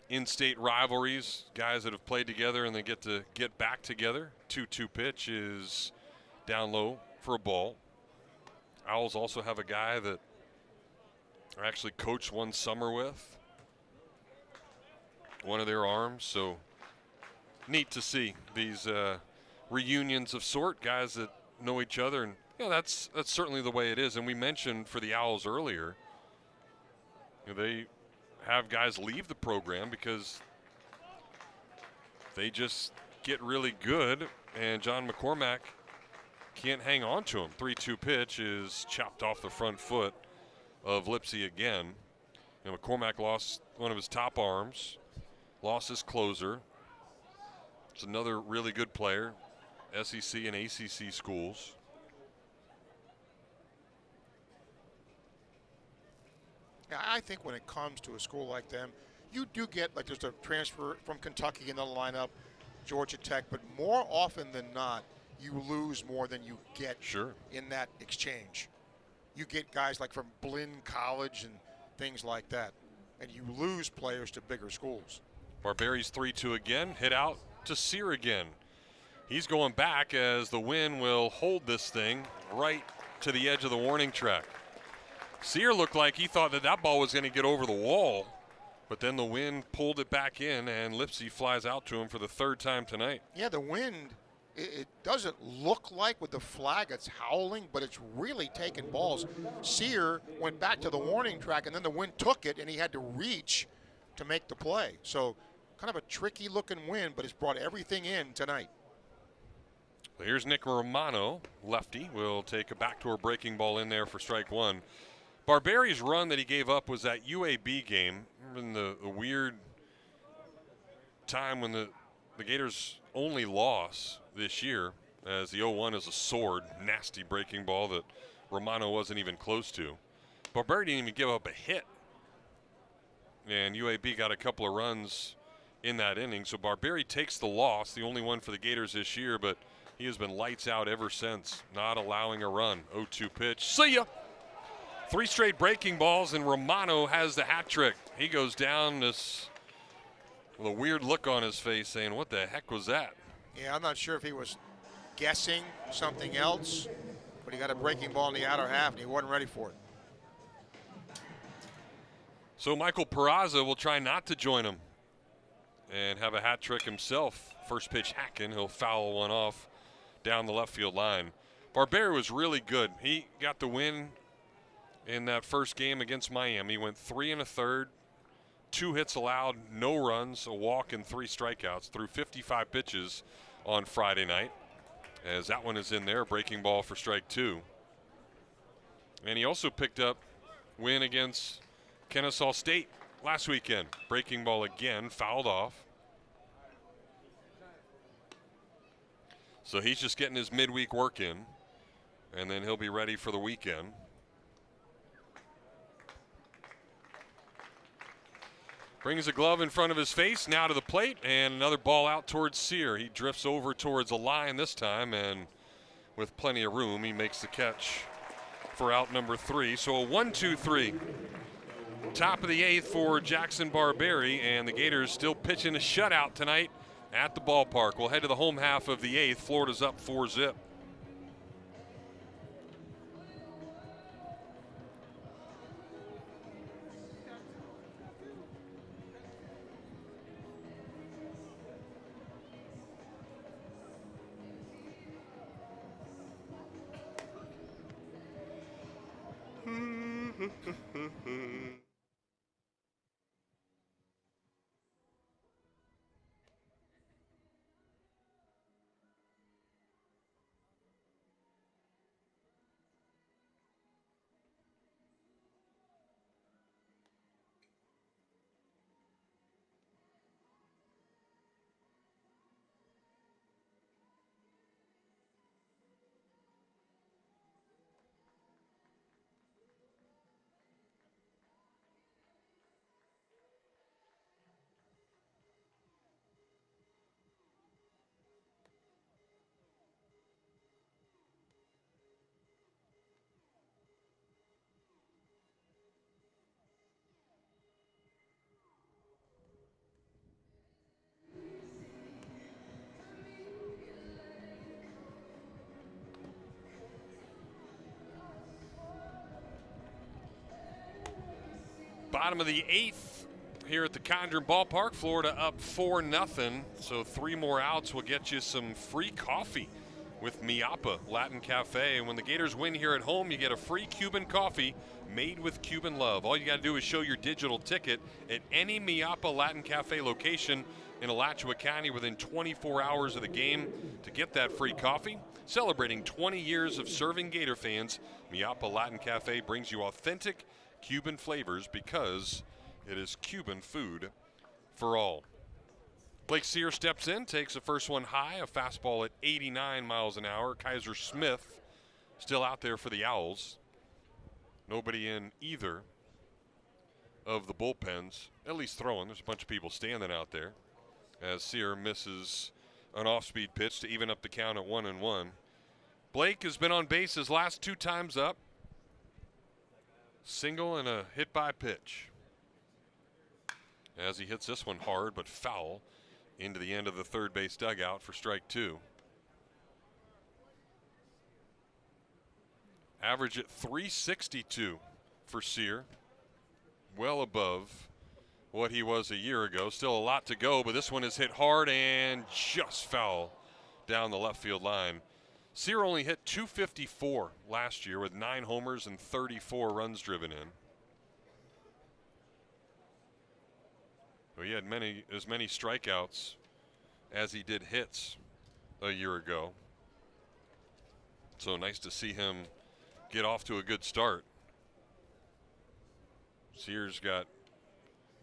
in-state rivalries, guys that have played together and they get to get back together. 2-2 pitch is down low for a ball. Owls also have a guy that I actually coached one summer with, one of their arms, so neat to see these reunions of sort, guys that know each other, and that's certainly the way it is. And we mentioned for the Owls earlier, they have guys leave the program because they just get really good, and John McCormack can't hang on to him. 3-2 pitch is chopped off the front foot of Lipsy again. McCormack lost one of his top arms, lost his closer. It's another really good player, SEC and ACC schools. Yeah, I think when it comes to a school like them, you do get, like, there's a transfer from Kentucky in the lineup, Georgia Tech, but more often than not, you lose more than you get in that exchange. You get guys like from Blinn College and things like that, and you lose players to bigger schools. Barberi's 3-2 again, hit out to Sear again. He's going back as the wind will hold this thing right to the edge of the warning track. Sear looked like he thought that ball was going to get over the wall, but then the wind pulled it back in, and Lipsy flies out to him for the 3rd time tonight. Yeah, the wind, it doesn't look like with the flag it's howling, but it's really taking balls. Sear went back to the warning track, and then the wind took it, and he had to reach to make the play. So kind of a tricky looking wind, but it's brought everything in tonight. Well, here's Nick Romano, lefty, will take a backdoor breaking ball in there for strike 1. Barberi's run that he gave up was that UAB game. Remember the weird time when the Gators' only loss this year, as the 0-1 is a sword, nasty breaking ball that Romano wasn't even close to. Barberi didn't even give up a hit, and UAB got a couple of runs in that inning. So Barberi takes the loss, the only one for the Gators this year, but he has been lights out ever since, not allowing a run. 0-2 pitch. See ya! 3 straight breaking balls, and Romano has the hat trick. He goes down this with a weird look on his face saying, what the heck was that? Yeah, I'm not sure if he was guessing something else, but he got a breaking ball in the outer half, and he wasn't ready for it. So Michael Peraza will try not to join him and have a hat trick himself. First pitch hacking, he'll foul one off down the left field line. Barberi was really good. He got the win in that first game against Miami. Went 3 1/3, 2 hits allowed, no runs, a walk, and 3 strikeouts through 55 pitches on Friday night. As that one is in there, breaking ball for strike 2. And he also picked up win against Kennesaw State last weekend. Breaking ball again, fouled off. So he's just getting his midweek work in, and then he'll be ready for the weekend. Brings a glove in front of his face, now to the plate, and another ball out towards Sear. He drifts over towards a line this time, and with plenty of room, he makes the catch for out number 3. So a 1-2-3. Top of the 8th for Jackson Barberi, and the Gators still pitching a shutout tonight at the ballpark. We'll head to the home half of the 8th. Florida's up 4-0. Bottom of the 8th here at the Condren Ballpark. Florida up 4-0. So 3 more outs will get you some free coffee with Miapa Latin Cafe. And when the Gators win here at home, you get a free Cuban coffee made with Cuban love. All you got to do is show your digital ticket at any Miapa Latin Cafe location in Alachua County within 24 hours of the game to get that free coffee. Celebrating 20 years of serving Gator fans, Miapa Latin Cafe brings you authentic Cuban flavors because it is Cuban food for all. Blake Sear steps in, takes the first one high, a fastball at 89 miles an hour. Kaiser Smith still out there for the Owls. Nobody in either of the bullpens, at least throwing. There's a bunch of people standing out there as Sear misses an off-speed pitch to even up the count at 1-1. Blake has been on base his last 2 times up. Single and a hit by pitch. As he hits this one hard but foul into the end of the third base dugout for strike 2. Average at 362 for Sear. Well above what he was a year ago. Still a lot to go, but this one is hit hard and just foul down the left field line. Sear only hit 254 last year with 9 homers and 34 runs driven in. Well, he had as many strikeouts as he did hits a year ago. So nice to see him get off to a good start. Sear's got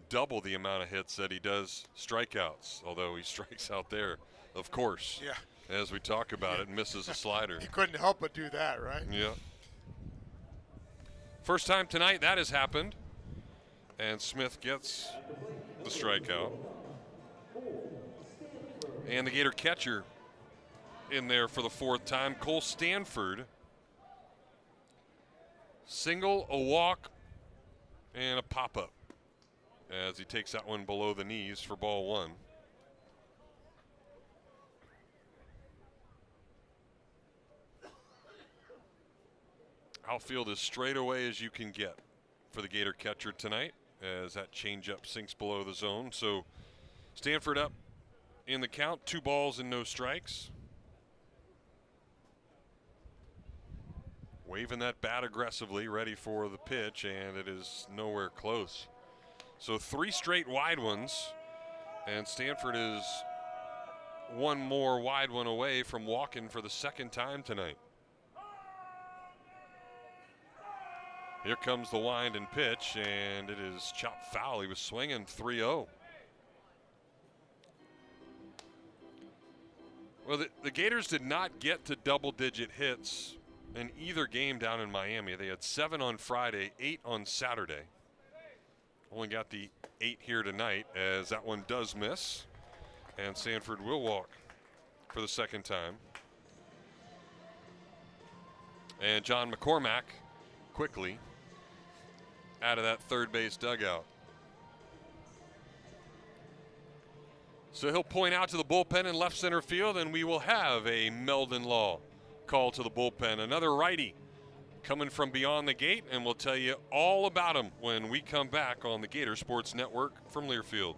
double the amount of hits that he does strikeouts, although he strikes out there, of course. Yeah. As we talk about it, misses a slider. He couldn't help but do that, right? Yeah. First time tonight that has happened. And Smith gets the strikeout. And the Gator catcher in there for the 4th time, Cole Stanford. Single, a walk, and a pop-up as he takes that one below the knees for ball 1. Outfield as straight away as you can get for the Gator catcher tonight as that changeup sinks below the zone. So Stanford up in the count, 2 balls and no strikes. waving that bat aggressively, ready for the pitch, and it is nowhere close. So 3 straight wide ones, and Stanford is one more wide one away from walking for the second time tonight. Here comes the wind and pitch, and it is chopped foul. He was swinging 3-0. Well, the Gators did not get to double-digit hits in either game down in Miami. They had 7 on Friday, 8 on Saturday. Only got the 8 here tonight, as that one does miss, and Stanford will walk for the second time. And John McCormack quickly out of that third base dugout. So he'll point out to the bullpen in left center field, and we will have a Meldon Law call to the bullpen. Another righty coming from beyond the gate, and we'll tell you all about him when we come back on the Gator Sports Network from Learfield.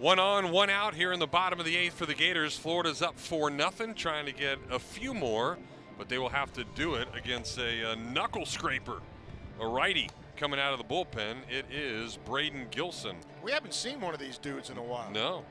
One on, one out here in the bottom of the 8th for the Gators. Florida's up 4-0, trying to get a few more, but they will have to do it against a knuckle scraper, a righty coming out of the bullpen. It is Braden Gilson. We haven't seen one of these dudes in a while. No.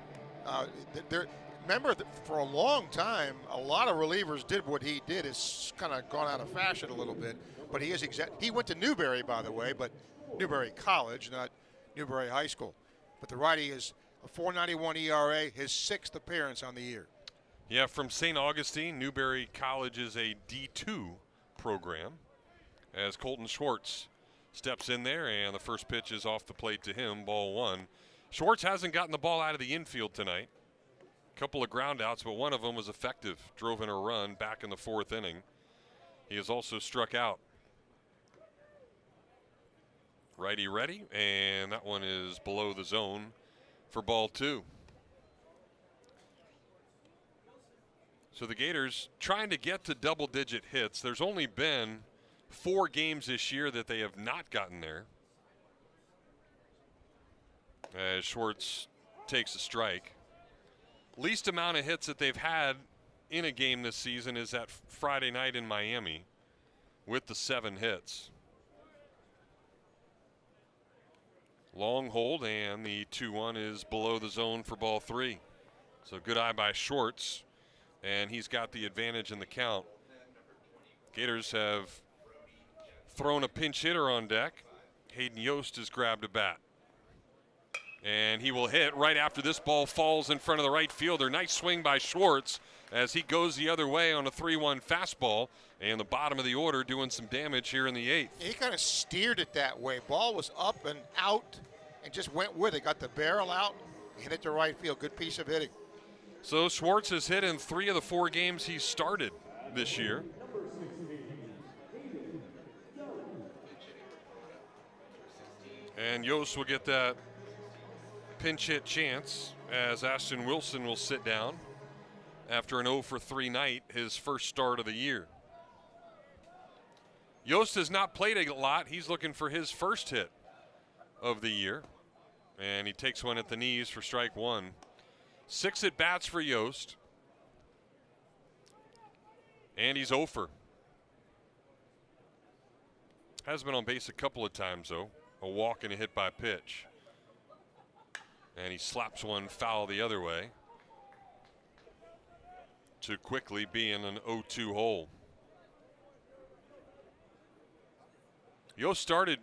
Remember, for a long time, a lot of relievers did what he did. It's kind of gone out of fashion a little bit, but he is he went to Newberry, by the way, but Newberry College, not Newberry High School. But the righty is a 4.91 ERA, his 6th appearance on the year. Yeah, from St. Augustine, Newberry College is a D2 program, as Colton Schwartz steps in there, and the first pitch is off the plate to him, ball 1. Schwartz hasn't gotten the ball out of the infield tonight. A couple of ground outs, but one of them was effective, drove in a run back in the 4th inning. He has also struck out. Righty ready, and that one is below the zone for ball 2. So the Gators trying to get to double-digit hits. There's only been 4 games this year that they have not gotten there. As Schwartz takes a strike. Least amount of hits that they've had in a game this season is that Friday night in Miami with the 7 hits. Long hold, and the 2-1 is below the zone for ball 3. So good eye by Schwartz, and he's got the advantage in the count. Gators have thrown a pinch hitter on deck. Hayden Yost has grabbed a bat. And he will hit right after this ball falls in front of the right fielder. Nice swing by Schwartz as he goes the other way on a 3-1 fastball. And the bottom of the order doing some damage here in the 8th. He kind of steered it that way. Ball was up and out and just went with it. Got the barrel out, hit it to right field. Good piece of hitting. So Schwartz has hit in 3 of the 4 games he's started this year. And Yost will get that pinch hit chance as Ashton Wilson will sit down after an 0-for-3 night, his first start of the year. Yost has not played a lot. He's looking for his first hit of the year. And he takes one at the knees for strike one. 6 at bats for Yost. And he's 0 for. Has been on base a couple of times, though. A walk and a hit by pitch. And he slaps one foul the other way to quickly be in an 0-2 hole. Yost started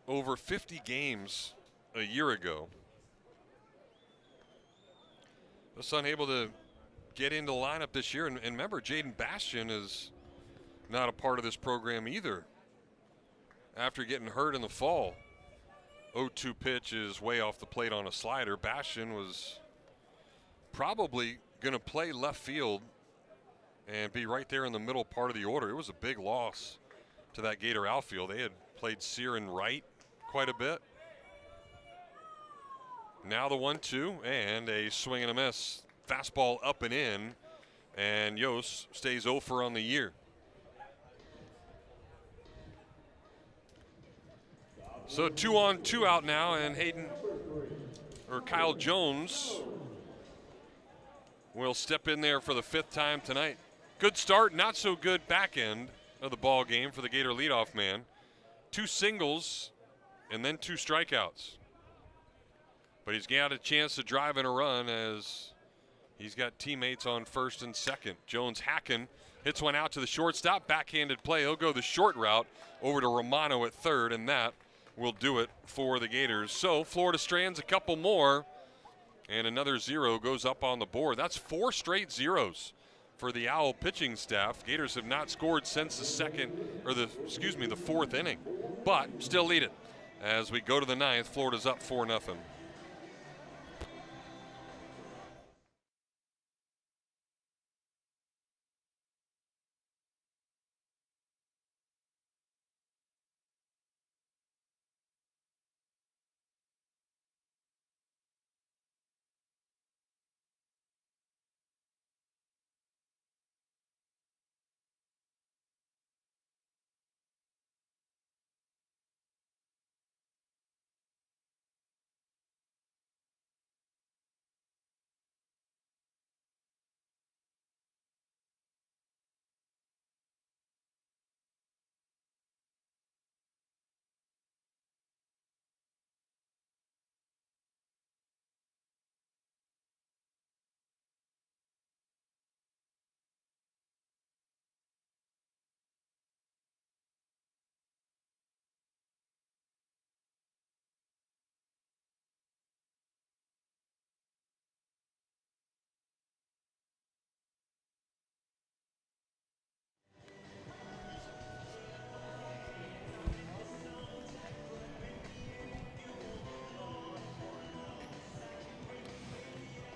over 50 games a year ago. Was unable to get into the lineup this year. And remember, Jaden Bastian is not a part of this program either. After getting hurt in the fall, 0-2 pitch is way off the plate on a slider. Bastian was probably going to play left field and be right there in the middle part of the order. It was a big loss to that Gator outfield. They had played Sear and Wright quite a bit. Now the 1-2 and a swing and a miss. Fastball up and in, and Yost stays 0 for on the year. So 2 on, 2 out now, and Kyle Jones will step in there for the 5th time tonight. Good start, not so good back end of the ball game for the Gator leadoff man. 2 singles and then 2 strikeouts. But he's got a chance to drive in a run as he's got teammates on first and second. Jones hacking, hits one out to the shortstop, backhanded play. He'll go the short route over to Romano at third, and that will do it for the Gators. So Florida strands a couple more, and another 0 goes up on the board. That's 4 straight zeros for the Owl pitching staff. Gators have not scored since the 4th inning, but still lead it. As we go to the 9th, Florida's up 4-0.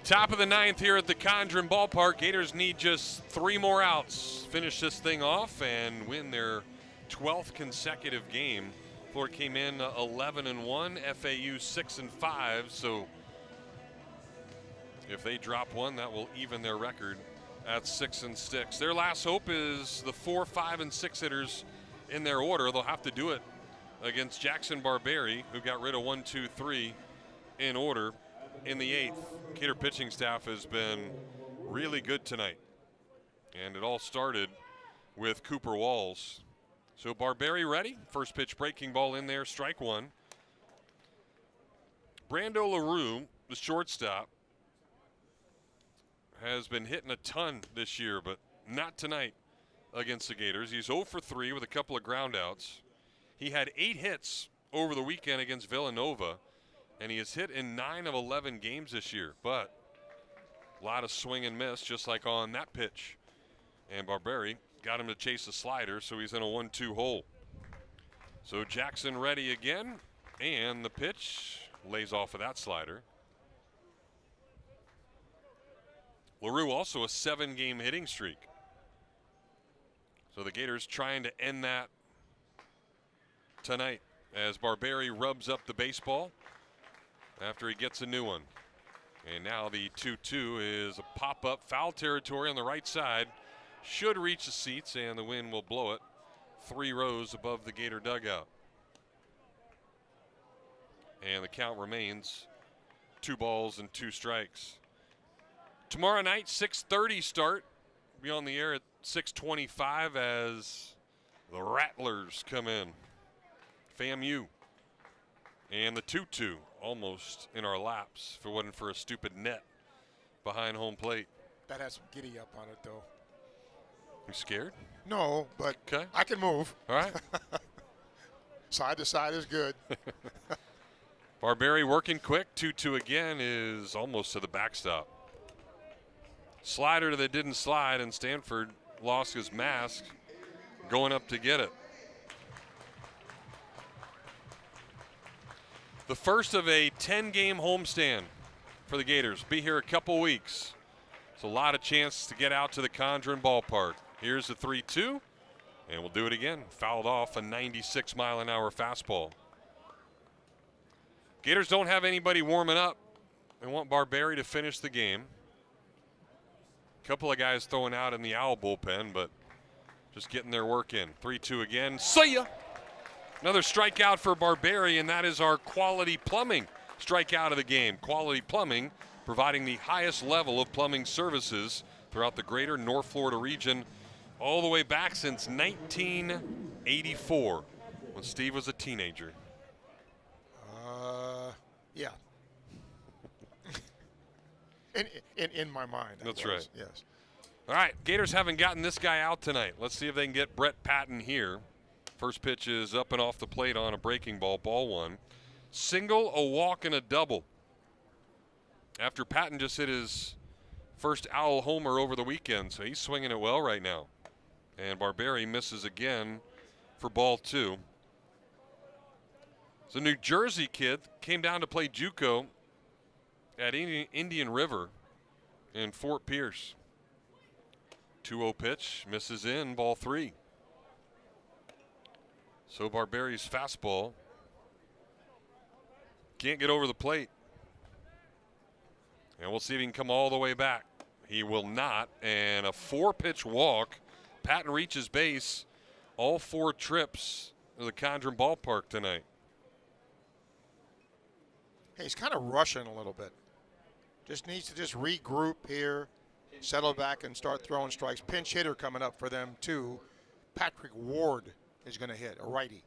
Top of the 9th here at the Condren Ballpark. Gators need just 3 more outs. Finish this thing off and win their 12th consecutive game. Florida came in 11-1, FAU 6-5. So if they drop one, that will even their record at 6-6. Their last hope is the 4, 5, and 6 hitters in their order. They'll have to do it against Jackson Barberi, who got rid of 1, 2, 3 in order in the 8th. Gator pitching staff has been really good tonight. And it all started with Cooper Walls. So Barberi ready. First pitch breaking ball in there, strike 1. Brando LaRue, the shortstop, has been hitting a ton this year, but not tonight against the Gators. He's 0 for 3 with a couple of groundouts. He had 8 hits over the weekend against Villanova, and he has hit in 9 of 11 games this year, but a lot of swing and miss, just like on that pitch. And Barberi got him to chase a slider, so he's in a 1-2 hole. So Jackson ready again, and the pitch lays off of that slider. LaRue also a 7-game hitting streak. So the Gators trying to end that tonight as Barberi rubs up the baseball after he gets a new one. And now the 2-2 is a pop-up, foul territory on the right side. Should reach the seats, and the wind will blow it 3 rows above the Gator dugout. And the count remains 2 balls and 2 strikes. Tomorrow night, 6:30 start. Be on the air at 6:25 as the Rattlers come in. FAMU. And the 2-2 almost in our laps if it wasn't for a stupid net behind home plate. That has some giddy up on it, though. You scared? No, but Okay. I can move. All right. Side to side is good. Barbieri working quick. 2-2 again is almost to the backstop. Slider that didn't slide, and Stanford lost his mask going up to get it. The first of a 10-game homestand for the Gators. Be here a couple weeks. It's a lot of chance to get out to the Condren ballpark. Here's the 3-2, and we'll do it again. Fouled off a 96-mile-an-hour fastball. Gators don't have anybody warming up. They want Barbieri to finish the game. A couple of guys throwing out in the Owl bullpen, but just getting their work in. 3-2 again. See ya! Another strikeout for Barbieri, and that is our Quality Plumbing strikeout of the game. Quality Plumbing, providing the highest level of plumbing services throughout the greater North Florida region, all the way back since 1984, when Steve was a teenager. Yeah. in my mind. That's right. Yes. All right, Gators haven't gotten this guy out tonight. Let's see if they can get Brett Patton here. First pitch is up and off the plate on a breaking ball, ball 1. Single, a walk, and a double. After Patton just hit his first Owl homer over the weekend, so he's swinging it well right now. And Barbieri misses again for ball 2. The New Jersey kid came down to play JUCO at Indian River in Fort Pierce. 2-0 pitch, misses in, ball 3. So Barbieri's fastball can't get over the plate. And we'll see if he can come all the way back. He will not, and a 4-pitch walk. Patton reaches base all 4 trips to the Condren ballpark tonight. Hey, he's kind of rushing a little bit. Just needs to just regroup here, settle back, and start throwing strikes. Pinch hitter coming up for them, too. Patrick Ward is going to hit, a righty.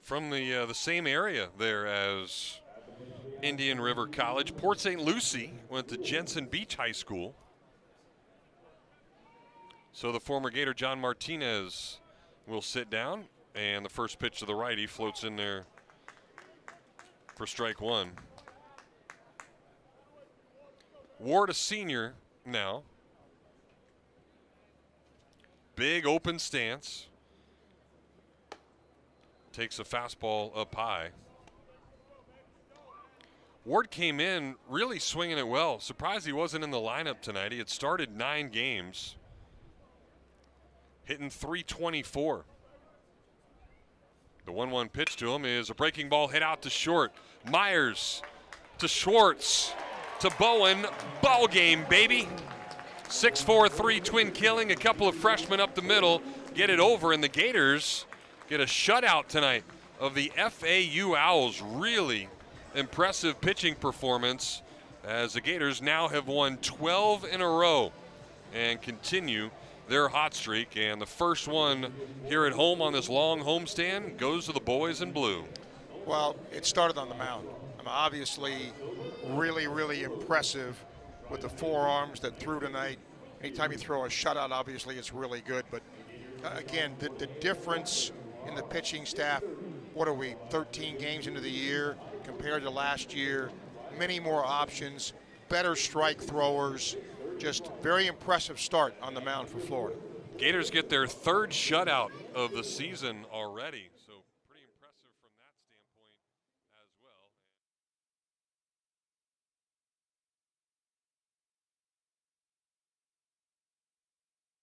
From the same area there as Indian River College. Port St. Lucie went to Jensen Beach High School. So the former Gator John Martinez will sit down, and the first pitch to the righty floats in there for strike 1. Ward, a senior now. Big open stance. Takes a fastball up high. Ward came in really swinging it well. Surprised he wasn't in the lineup tonight. He had started 9 games. Hitting .324. The 1-1 pitch to him is a breaking ball hit out to short. Myers to Schwartz to Bowen. Ball game, baby. 6-4-3 twin killing. A couple of freshmen up the middle get it over, and the Gators get a shutout tonight of the FAU Owls. Really impressive pitching performance as the Gators now have won 12 in a row and continue their hot streak. And the first one here at home on this long homestand goes to the boys in blue. Well, it started on the mound. I mean, obviously, really, really impressive with the forearms that threw tonight. Anytime you throw a shutout, obviously, it's really good. But again, the difference in the pitching staff, what are we, 13 games into the year compared to last year? Many more options, better strike throwers. Just very impressive start on the mound for Florida. Gators get their 3rd shutout of the season already.